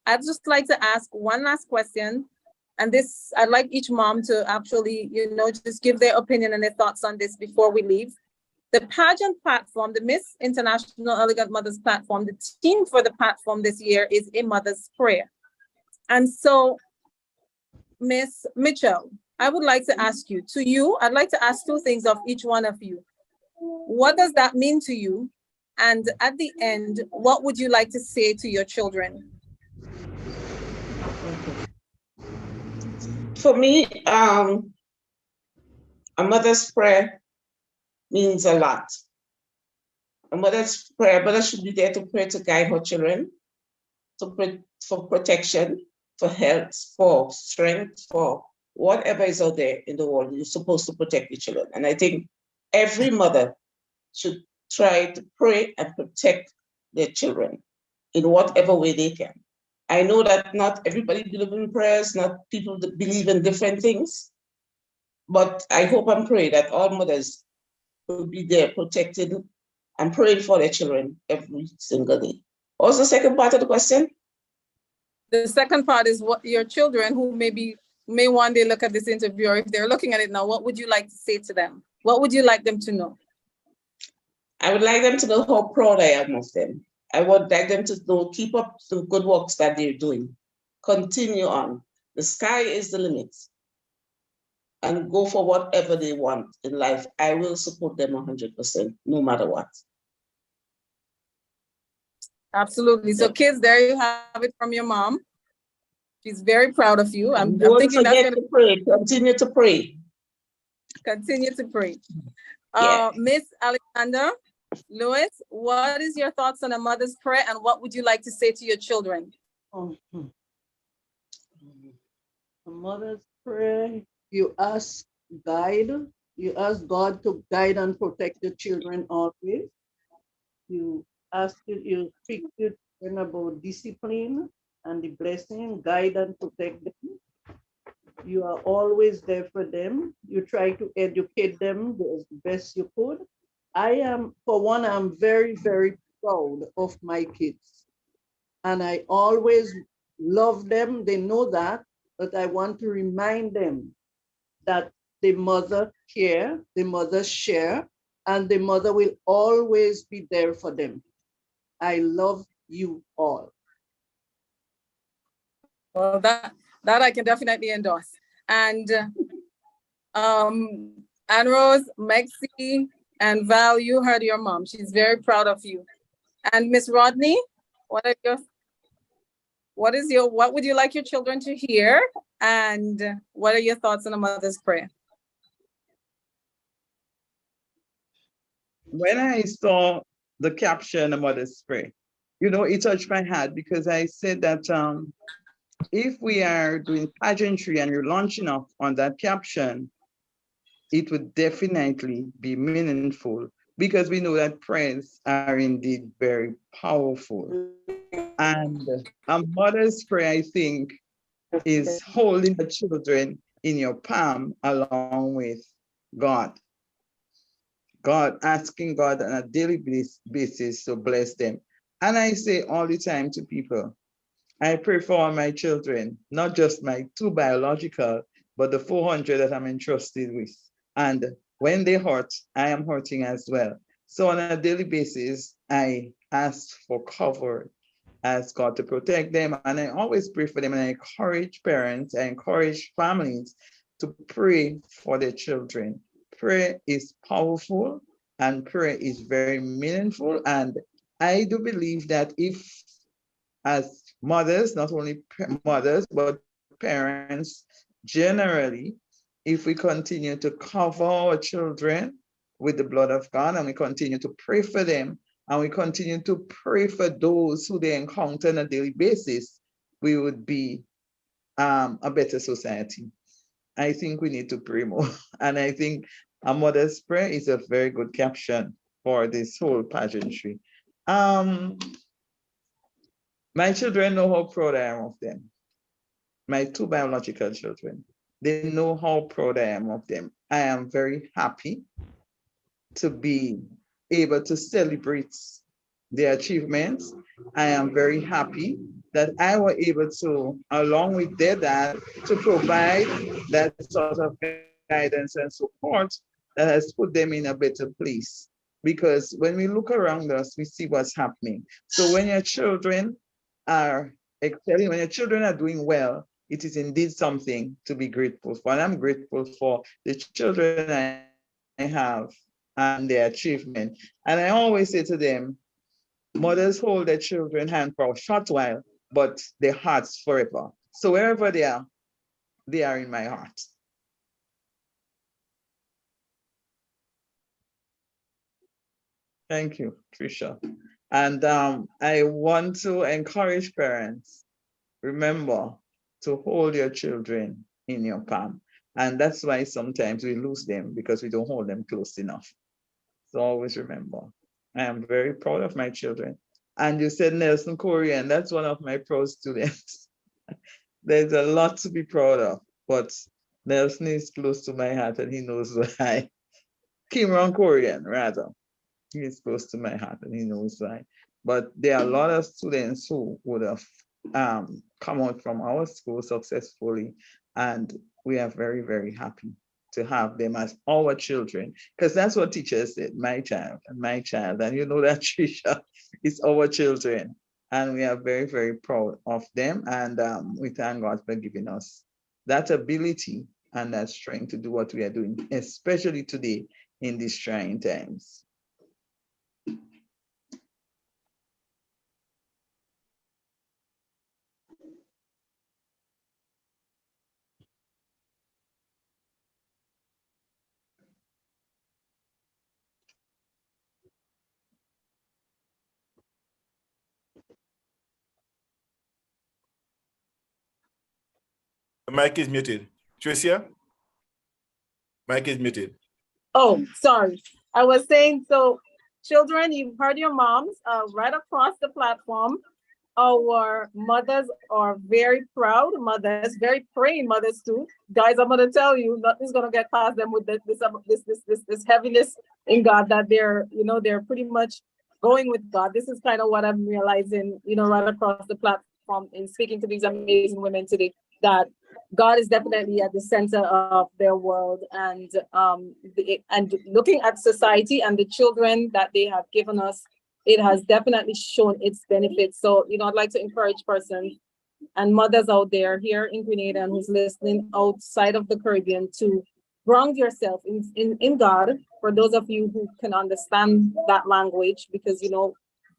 I'd just like to ask one last question. And this, I'd like each mom to actually, you know, just give their opinion and their thoughts on this before we leave. The pageant platform, the Miss International Elegant Mothers platform, the theme for the platform this year is A Mother's Prayer. And so, Miss Mitchell, I would like to ask you, I'd like to ask two things of each one of you. What does that mean to you? And at the end, what would you like to say to your children? For me, a mother's prayer means a lot. A mother's prayer, mother should be there to pray to guide her children, for protection, for health, for strength, for whatever is out there in the world. You're supposed to protect the children. And I think every mother should try to pray and protect their children in whatever way they can. I know that not everybody believes in prayers, not people that believe in different things, but I hope and pray that all mothers will be there protected and praying for their children every single day. What's the second part of the question? The second part is, what your children who may one day look at this interview, or if they're looking at it now, what would you like to say to them? What would you like them to know? I would like them to know how proud I am of them. I would like them to know, keep up the good works that they're doing. Continue on. The sky is the limit. And go for whatever they want in life. I will support them 100%, no matter what. Absolutely. So kids, there you have it from your mom. She's very proud of you. I'm thinking that's going to pray. Continue to pray. Continue to pray. Yeah. Miss Alexander Lewis, what is your thoughts on a mother's prayer, and what would you like to say to your children? A mother's prayer, you ask God to guide and protect your children always. You speak to them about discipline and the blessing, guide and protect them. You are always there for them. You try to educate them as best you could. I'm very, very proud of my kids. And I always love them. They know that, but I want to remind them that the mother care, the mother share, and the mother will always be there for them. I love you all. Well, that I can definitely endorse. And Anne Rose, Maxie, and Val, you heard your mom. She's very proud of you. And Miss Rodney, what would you like your children to hear? And what are your thoughts on a mother's prayer? When I saw the caption, a mother's prayer, you know, it touched my heart, because I said that if we are doing pageantry and you're launching off on that caption, it would definitely be meaningful, because we know that prayers are indeed very powerful. And a mother's prayer, I think, is holding the children in your palm along with God. Asking God on a daily basis to bless them. And I say all the time to people, I pray for all my children, not just my 2 biological, but the 400 that I'm entrusted with. And when they hurt, I am hurting as well. So on a daily basis, I ask for cover, ask God to protect them. And I always pray for them. And I encourage parents, I encourage families to pray for their children. Prayer is powerful and prayer is very meaningful. And I do believe that if, as mothers, not only mothers, but parents generally, if we continue to cover our children with the blood of God, and we continue to pray for them, and we continue to pray for those who they encounter on a daily basis, we would be a better society. I think we need to pray more. And I think a mother's prayer is a very good caption for this whole pageantry. My children know how proud I am of them. My 2 biological children, they know how proud I am of them. I am very happy to be able to celebrate their achievements. I am very happy that I was able to, along with their dad, to provide that sort of guidance and support that has put them in a better place. Because when we look around us, we see what's happening. So when your children are excelling, when your children are doing well, it is indeed something to be grateful for. And I'm grateful for the children I have and their achievement. And I always say to them, mothers hold their children hand for a short while, but their hearts forever. So wherever they are in my heart. Thank you, Tricia. And I want to encourage parents, remember to hold your children in your palm. And that's why sometimes we lose them, because we don't hold them close enough. So always remember, I am very proud of my children. And you said Nelson Korean, that's one of my proud students. There's a lot to be proud of, but Nelson is close to my heart and he knows why. Kimron Korean, rather. He is close to my heart and he knows why. But there are a lot of students who would have come out from our school successfully, and we are very, very happy to have them as our children, because that's what teachers said, my child, and you know that, Tricia, is our children, and we are very, very proud of them, and we thank God for giving us that ability and that strength to do what we are doing, especially today in these trying times. The mic is muted. Tricia, mic is muted. Oh, sorry. I was saying, so children, you've heard your moms right across the platform. Our mothers are very proud mothers, very praying mothers too. Guys, I'm gonna tell you, nothing's gonna get past them with this heaviness in God, that they're pretty much going with God. This is kind of what I'm realizing, right across the platform in speaking to these amazing women today, that God is definitely at the center of their world, and looking at society and the children that they have given us, it has definitely shown its benefits. So, I'd like to encourage persons and mothers out there here in Grenada and who's listening outside of the Caribbean to ground yourself in God, for those of you who can understand that language, because,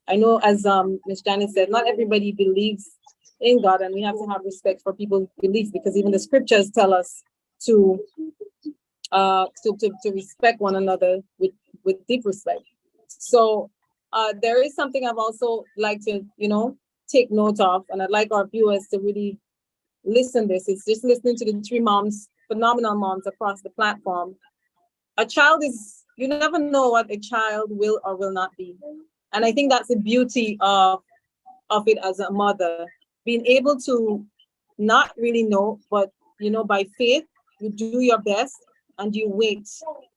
I know, as Ms. Janice said, not everybody believes in God, and we have to have respect for people's beliefs, because even the scriptures tell us to respect one another with deep respect. So there is something I've also like to take note of, and I'd like our viewers to really listen this. It's just listening to the 3 moms, phenomenal moms across the platform. A child is, you never know what a child will or will not be, and I think that's the beauty of it as a mother. Being able to not really know, but, by faith, you do your best and you wait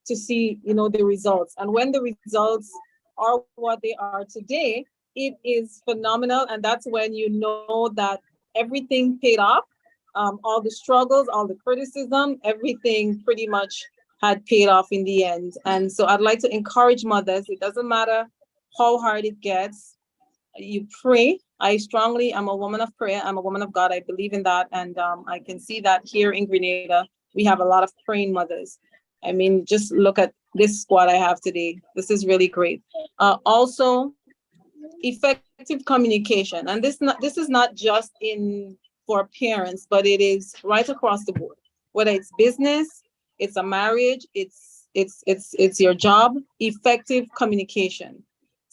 to see, the results. And when the results are what they are today, it is phenomenal. And that's when you know that everything paid off. All the struggles, all the criticism, everything pretty much had paid off in the end. And so I'd like to encourage mothers. It doesn't matter how hard it gets. You pray. I strongly am a woman of prayer. I'm a woman of God. I believe in that. And I can see that here in Grenada, we have a lot of praying mothers. I mean, just look at this squad I have today. This is really great. Also, effective communication. And this is not just for parents, but it is right across the board. Whether it's business, it's a marriage, it's your job, effective communication.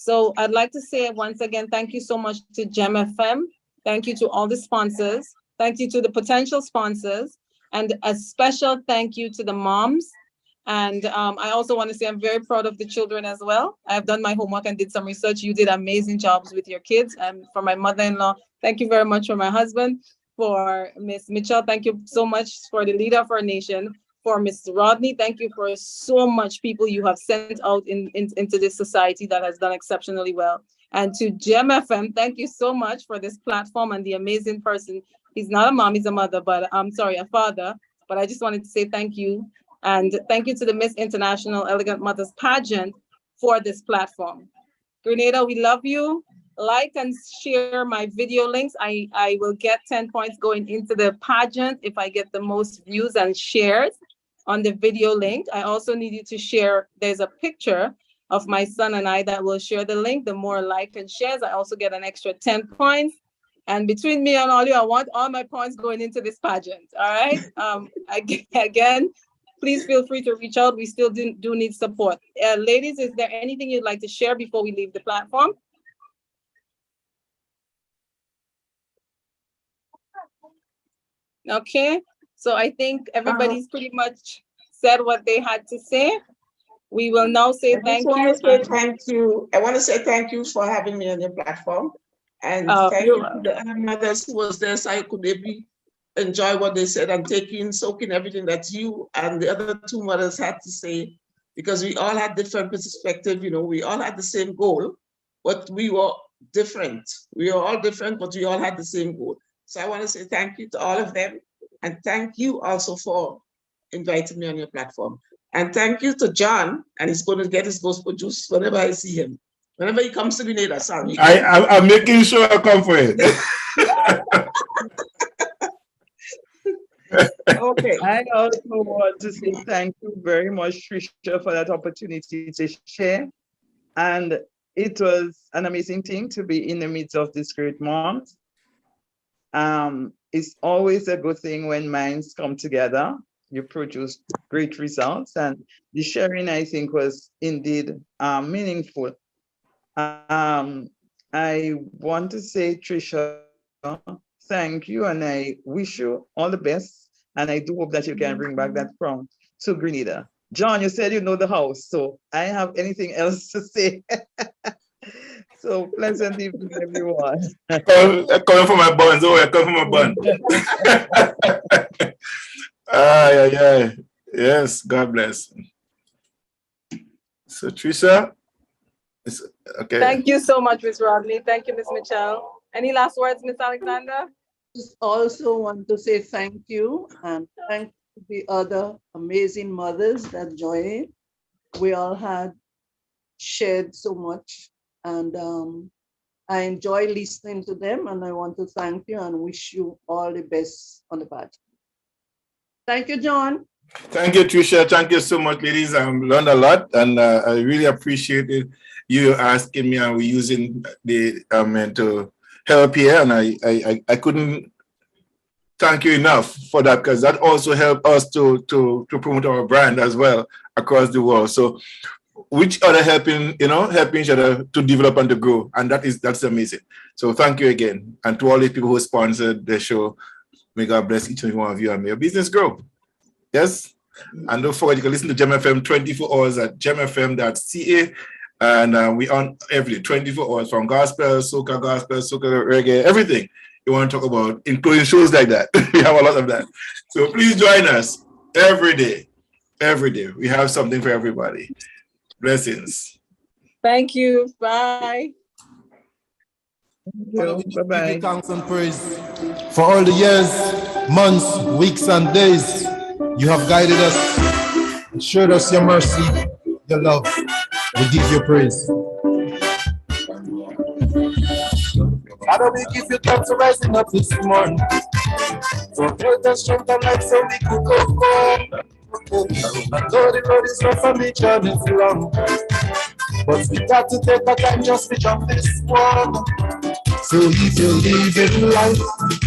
So I'd like to say once again, thank you so much to GEM FM. Thank you to all the sponsors. Thank you to the potential sponsors, and a special thank you to the moms. And I also want to say I'm very proud of the children as well. I've done my homework and did some research. You did amazing jobs with your kids. And for my mother-in-law, thank you very much. For my husband, for Miss Mitchell, thank you so much. For the leader of our nation, for Mr. Rodney, thank you for so much people you have sent out into this society that has done exceptionally well. And to Gem FM, thank you so much for this platform and the amazing person. He's not a mom, he's a mother, but I'm sorry, a father. But I just wanted to say thank you. And thank you to the Miss International Elegant Mothers pageant for this platform. Grenada, we love you. Like and share my video links. I will get 10 points going into the pageant if I get the most views and shares on the video link. I also need you to share. There's a picture of my son and I that will share the link. The more like and shares, I also get an extra 10 points. And between me and all you, I want all my points going into this pageant. All right. Again, please feel free to reach out. We still do need support. Ladies, is there anything you'd like to share before we leave the platform? Okay, so I think everybody's pretty much said what they had to say. We will now say thank you. I want to say thank you for having me on your platform. And thank you to the other mothers who was there so I could maybe enjoy what they said and soak in everything that you and the other two mothers had to say, because we all had different perspectives. You know, we all had the same goal, but we were different. We were all different, but we all had the same goal. So I want to say thank you to all of them. And thank you also for inviting me on your platform. And thank you to John, and he's going to get his gospel juice whenever I see him. Whenever he comes to Grenada, sorry. I'm making sure I come for it. Okay. I also want to say thank you very much, Trisha, for that opportunity to share. And it was an amazing thing to be in the midst of these great moms. It's always a good thing when minds come together. You produce great results, and the sharing, I think, was indeed meaningful. I want to say, Trisha, thank you, and I wish you all the best. And I do hope that you can bring back that crown to Grenada. John, you said you know the house, so I have anything else to say. So pleasant evening, everyone. Coming for my buns. Oh, I come for my bun. Yes, God bless. So Trisha, okay. Thank you so much, Ms. Rodney. Thank you, Ms. Mitchell. Any last words, Ms. Alexander? Just also want to say thank you, and thank the other amazing mothers that joined. We all had shared so much, and I enjoy listening to them, and I want to thank you and wish you all the best on the path. Thank you, John. Thank you, Trisha. Thank you so much, ladies. I've learned a lot, and I really appreciated you asking me, and we're using the to help here, and I couldn't thank you enough for that, because that also helped us to promote our brand as well across the world. So which other helping each other to develop and to grow, and that's amazing. So thank you again, and to all the people who sponsored the show. May God bless each and every one of you, and may your business grow. Yes, and don't forget you can listen to Gem FM 24 hours at gemfm.ca, and we on every day, 24 hours, from gospel, soca, reggae, everything you want to talk about, including shows like that. We have a lot of that. So please join us every day. Every day we have something for everybody. Blessings. Thank you. Bye. Bye-bye. Give you thanks and praise for all the years, months, weeks, and days you have guided us and showed us your mercy, your love. We give you praise. Father, we give you thanks for rising up this morning. For health and strength and life so we could go forward. And though the road is rough and the journey is long, but we got to take our time just to jump this one. So if you live in life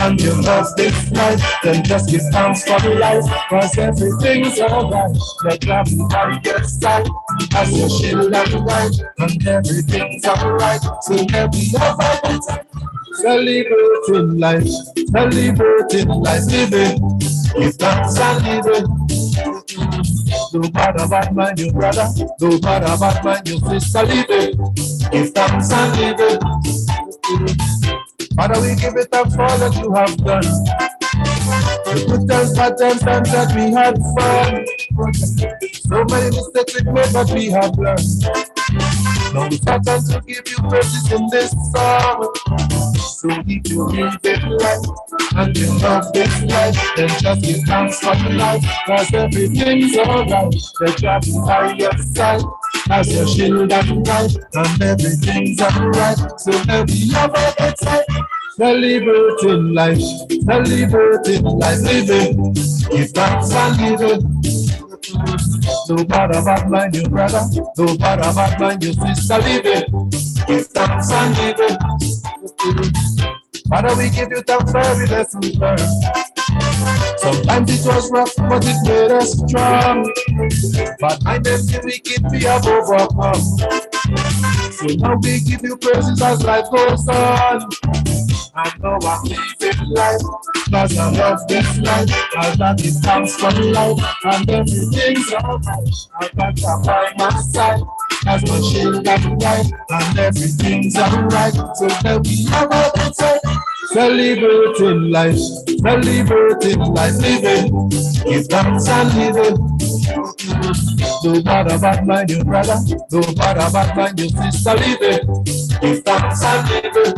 and you love this life, then just give thanks for the life, cause everything's alright. Let God be by your side as you shield and light, and everything's alright. So let me have a better. celebrating life, living. Give thanks and living. No matter what man your brother, no matter what man your sister, living. Give thanks and living. Father, we give it thanks for all that you have done. The good times, bad times that we had fun. So many mistakes we made, but we have learned. Now we start to give you praises in this song. So if you live it life and you love this life, then just give thanks for the life, cause everything's alright. The job is by your side, as your shield and light, and everything's alright. So let me have a good time. Celebrating life, living. Give thanks and living. No matter what man your brother, no matter what man your sister, living. Give thanks and living. Father, we give you thanks for every lesson we learned. Sometimes it was rough, but it made us strong. But I never the wicked we have overcome. So now we give you praises as life goes on. I know I'm living life, cause I love this life. I got it comes from life, and everything's alright. I got you by my side, as my shield and light, and everything's alright. So then we have a good time. Celebrating life, living. Give thanks and living. No matter what man your brother, no matter what man your sister, living. Give thanks and living.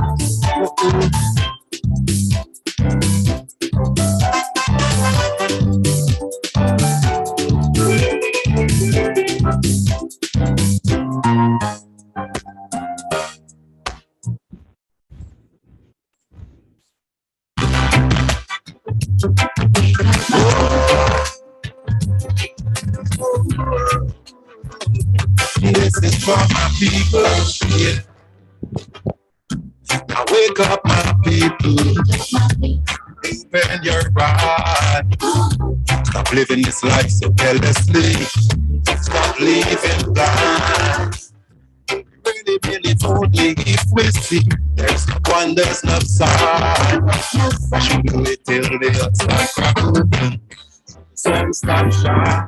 This is for my people, yeah. Now wake up, my people. Open your eyes. Stop living this life so carelessly. Stop living blind. Really, really, only if we see there's no wonders, no sign. I should do it till the outside crack open. Sun stop shine.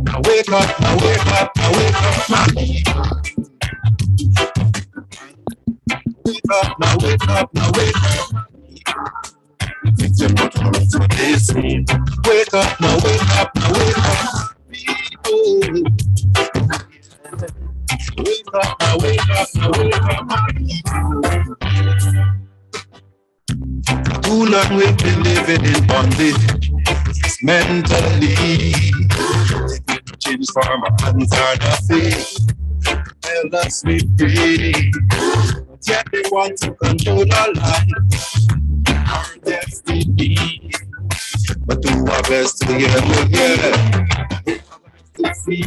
Now wake up, now wake up, now wake up, my people. Wake up, now wake up, now wake up. Fix your bottom, that's what they say. Wake up, now wake up, now wake up, people. Wake up, now wake up, now wake up, my people. Too long we've been living in bondage, mentally. Change for my hands are nothing. Tell us we free. But yet they want to control our life, our destiny. But do our best to get together. To see.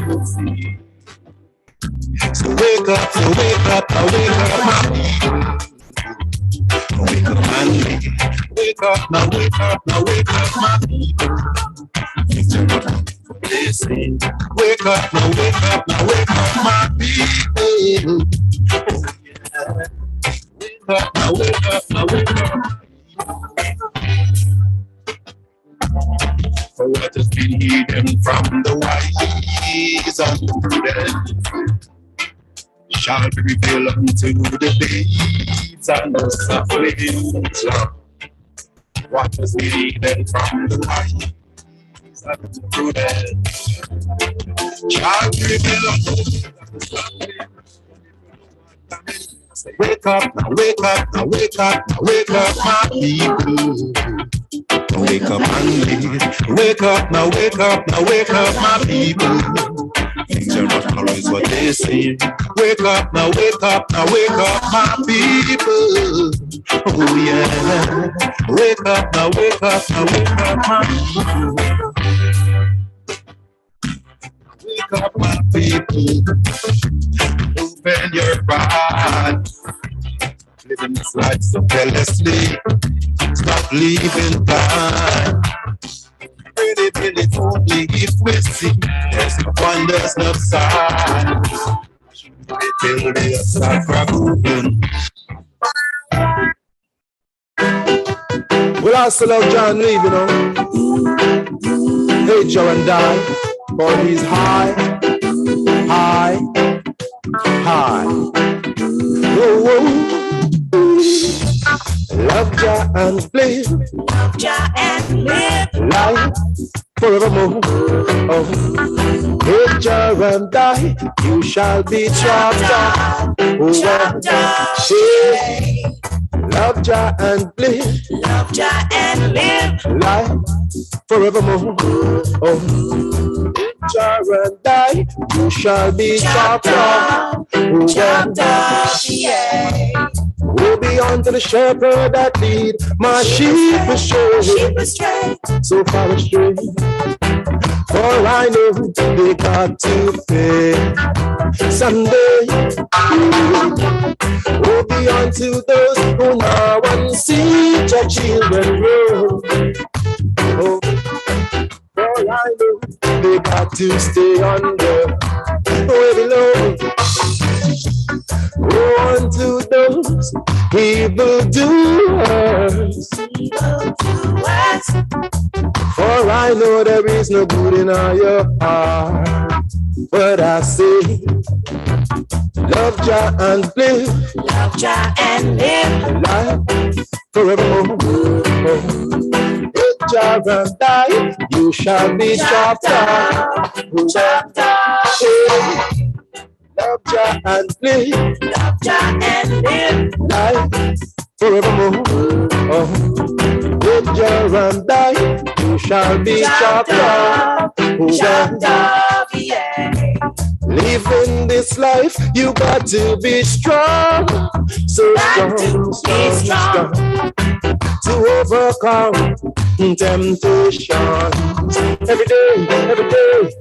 So wake up, now wake up, my people. Wake up and leave. Wake up, now wake up, my people. Listen. Wake up, now wake up, my people. Wake up, now wake up, my people. For what has been hidden from the wise and the prudent shall be revealed unto the babes and the sucklings. What was hidden from the wise and the prudent shall be revealed unto the sucklings. Wake up, now wake up, now wake up, now wake up, my people. Wake up and lead. Wake up, now wake up, now wake up, my people. Things are not always what they seem. Wake up, now wake up, now wake up, my people. Oh yeah. Wake up, now wake up, now wake up, my people. Wake up, my people. Open your eyes. Living this life so carelessly. Stop leaving time. Really, really, only if we see there's no wonders, no sign. Till the outside crack open. Well, I still love John Lee, you know. Hey, Joe and Die, for he's high, high, high. Whoa, whoa. Love Jah and live, Love Jah and live. life forevermore. Oh, if Jah and die, you shall be chopped off. Oh, Chopped off. hey. Love Jah and live, Love Jah and live. life forevermore. Oh, if Jah and die, you shall be chopped off. Oh, Chopped off. Yeah. we'll be on to the shepherd that lead my sheep astray. Sheep astray. So far astray. For I know they got to pay someday. We'll be on to those who now and see their children grow. Oh, for I know they got to stay under, way below. Oh, unto those evildoers. Evildoers. For I know there is no good in all your heart. But I say, love Jah and live, Love Jah and live. life forevermore. Oh, if Jah and die, you shall be chopped off. Chopped off. Love Jah and live, Love Jah and live. life forevermore. Oh, if Jah and die, you shall be chopped off. Chopped off. Yeah. Living this life, you got to be strong. So Got strong, to be strong, strong. To overcome temptations. Every day, every day.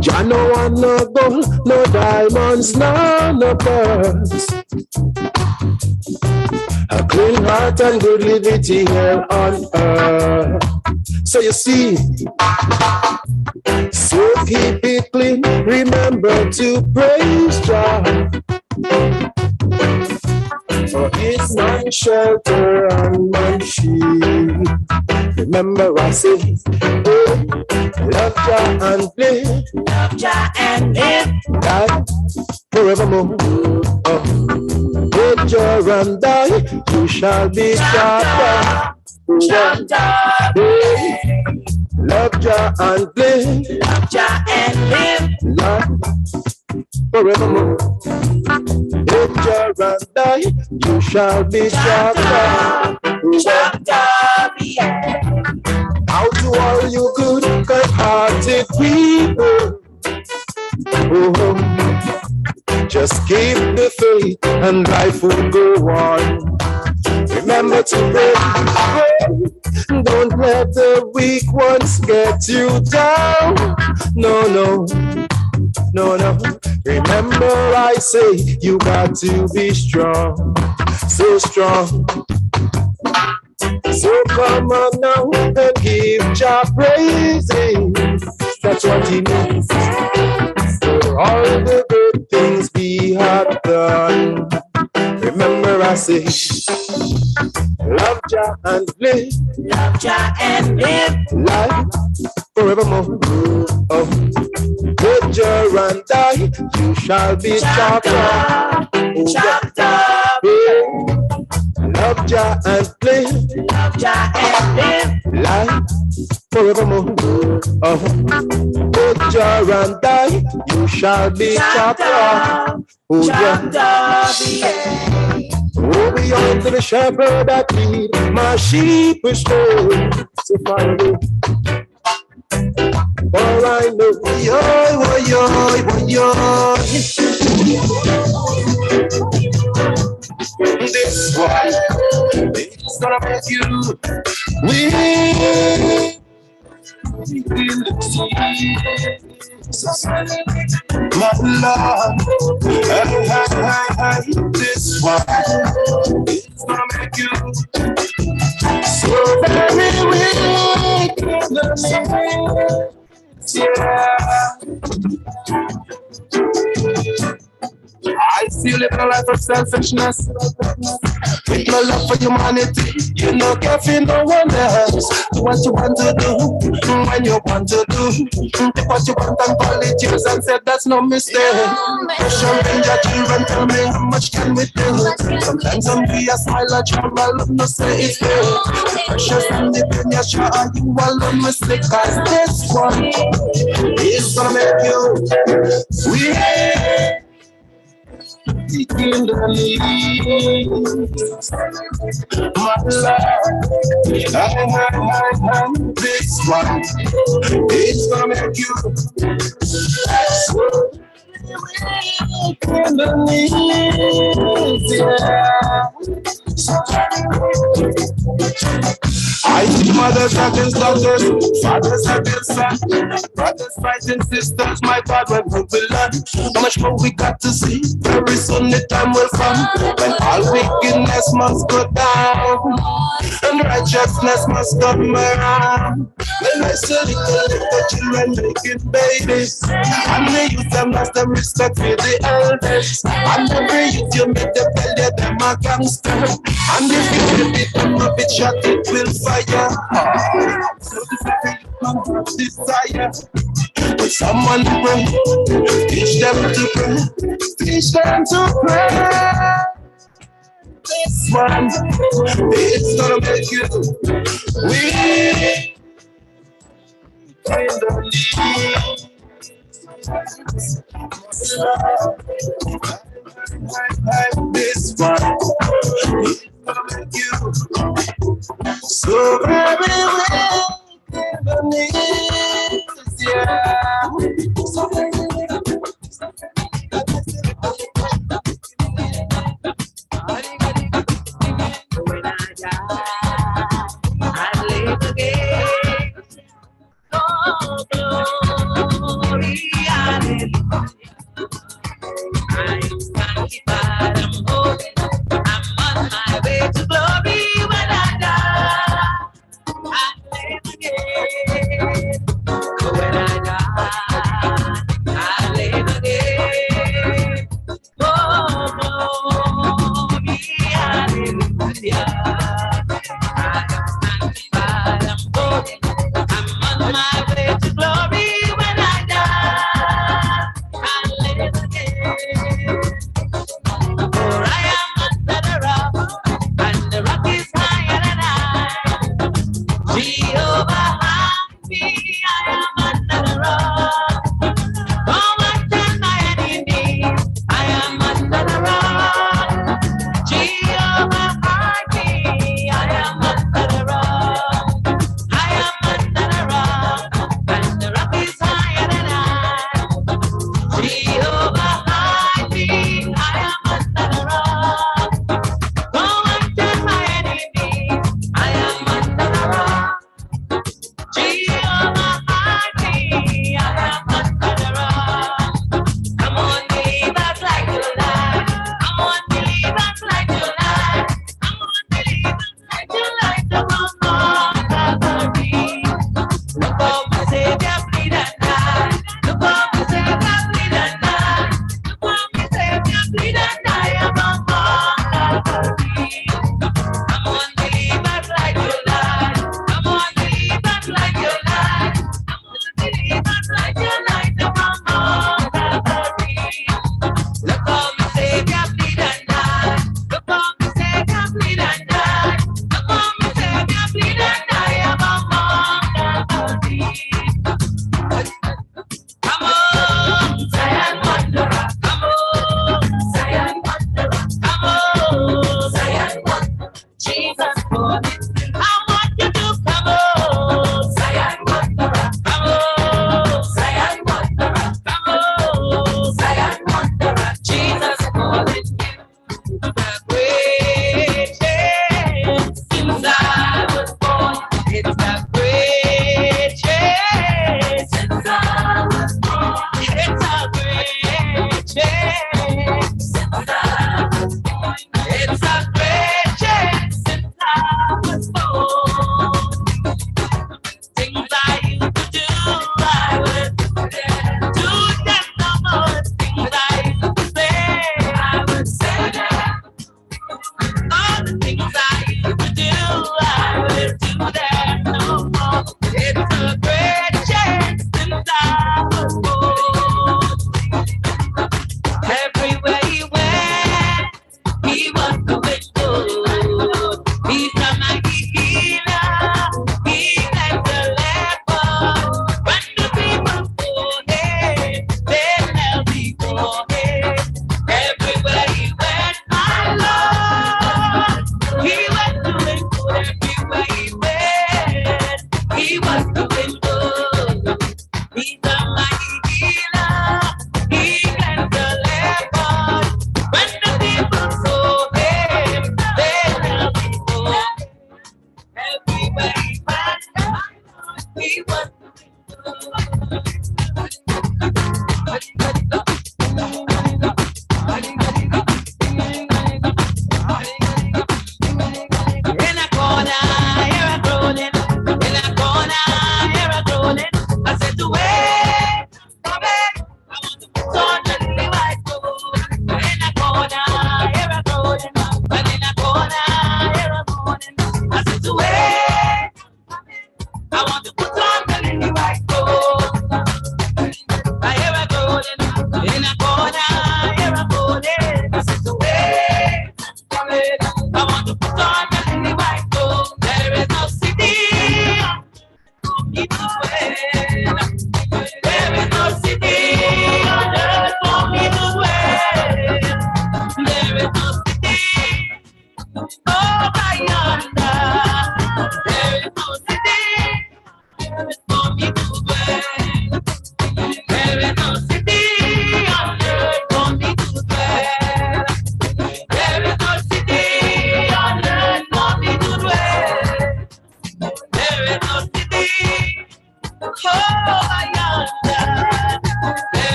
Jah no want no gold, no diamonds, no pearls. A clean heart and good liberty here on earth. So you see, so keep it clean, remember to praise Jah. For it's my shelter and my shield. Remember I say, oh, love Jah and live, Love Jah and live. life forevermore. Oh, if Jah and die, you shall be chopped off. Chopped off. Love Jah and live, Love Jah and live. life forevermore. If Jah and die, you shall be chopped off. Chopped off. Yeah. Out to all you good, kind-hearted people. Oh, just keep the faith and life will go on. Remember to pray. Don't let the weak ones get you down. No, no, no, no. Remember I say you got to be strong, so strong. So come on now and give Jah praises. That's what he needs. For all the good things we have done. Remember I say, love Jah and live, Love Jah and live. life forevermore. Oh, if Jah and die, you shall be chopped off. Oh, Chopped off. yeah. Love Jah and live, Love Jah and live. life forevermore. Oh, if Jah and die, you shall be chopped off. Oh, Chopped yeah. off. Yeah. Oh, be unto the shepherd that lead my sheep astray. So follow me. For I know, yo, yo, yo, this one is gonna make you weak. My love, this one is gonna make you so very weak in the knees, yeah. I feel living a life of selfishness. With no love for humanity, you no care for no one else. Do what you want to do, when you want to do. Take what you want and call it yours and say that's no mistake. Pressure in your children, tell me how much can we do? Sometimes I'm be a smile, a trouble, no say it's real. Pressure from the pain, you sure you alone mistake. Cause this one is gonna make you sweet. In the knees, my love, this one is gonna make you in the knees, yeah. I see mothers against daughters, fathers against sons, brothers fighting sisters. My God, when we will learn how much more we got to see. Very soon the time will come when all wickedness must go down and righteousness must come around. When I see little children making babies, and the youth them lost them respect for the elders, and every youth you meet them tell you them a gangster, and if you beat them up it shot it will fire. So this is desire. When someone pray, teach them to pray, teach them to pray. This one, it's gonna make you weak in the knees. This one, it's gonna make you so very weak in the knees, yeah. So very weak. When I die, I live again. Oh, glory, hallelujah. I'm sanctified, I'm holy, I'm on my way to glory. When I die, I live again. When I die, I live again. Oh, glory, hallelujah. I'm sanctified, I'm holy, I'm on my way to glory. When I die, I live again. For I am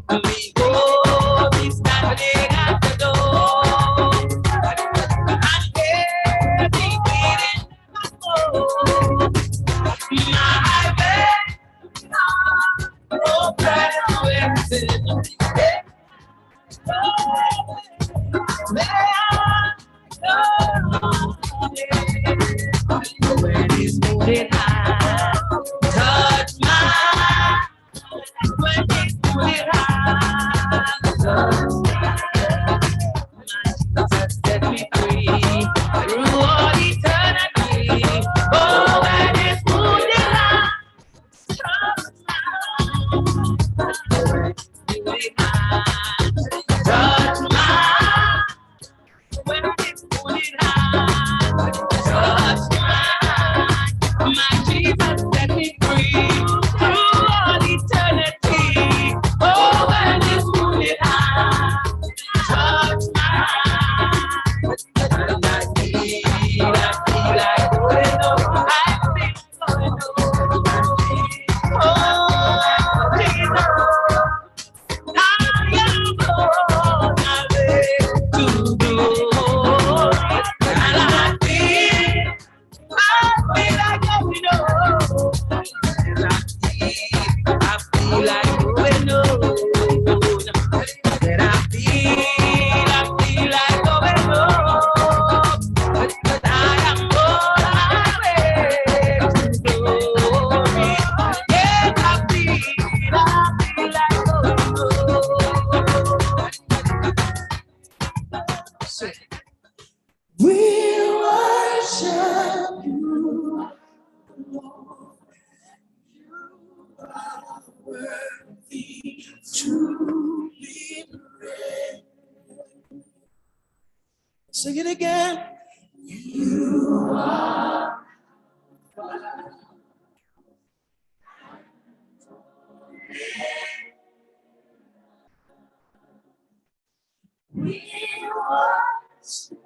We go, we standing at the door. And there we waiting for my baby. Oh, brother, when he's moving high, touch my. When he's moving high, touch my. Set me free through all eternity. Oh, when he's moving high, touch my. When he's moving high, touch my. My Jesus set me free through all eternity. Oh, when it's moving high, touch my. And I feel like going on. I feel going on. Oh, Jesus, I am on my way to glory. And I feel like going on. I feel like going on. And I feel like going on. But I am on my way to glory. Yes, I feel like going on. We worship you, Lord. You are worthy to be praised. Sing it again. You are. We worship.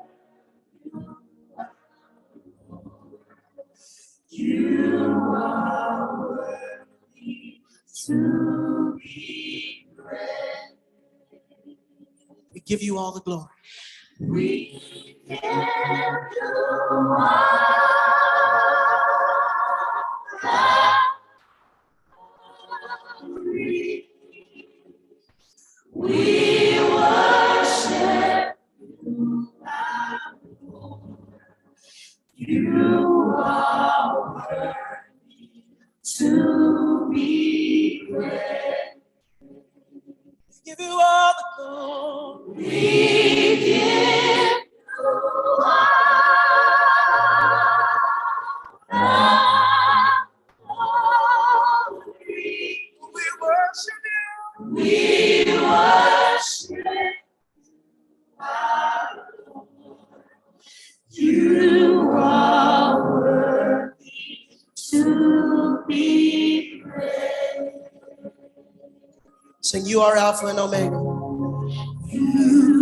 You are worthy to be praised. We give you all the glory. We give you all the glory. We worship you, our Lord. You are worthy to be praised. We give you all the glory. We give you all the glory. We worship you. We worship our Lord. You are worthy to be praised. Sing, you are Alpha and Omega. You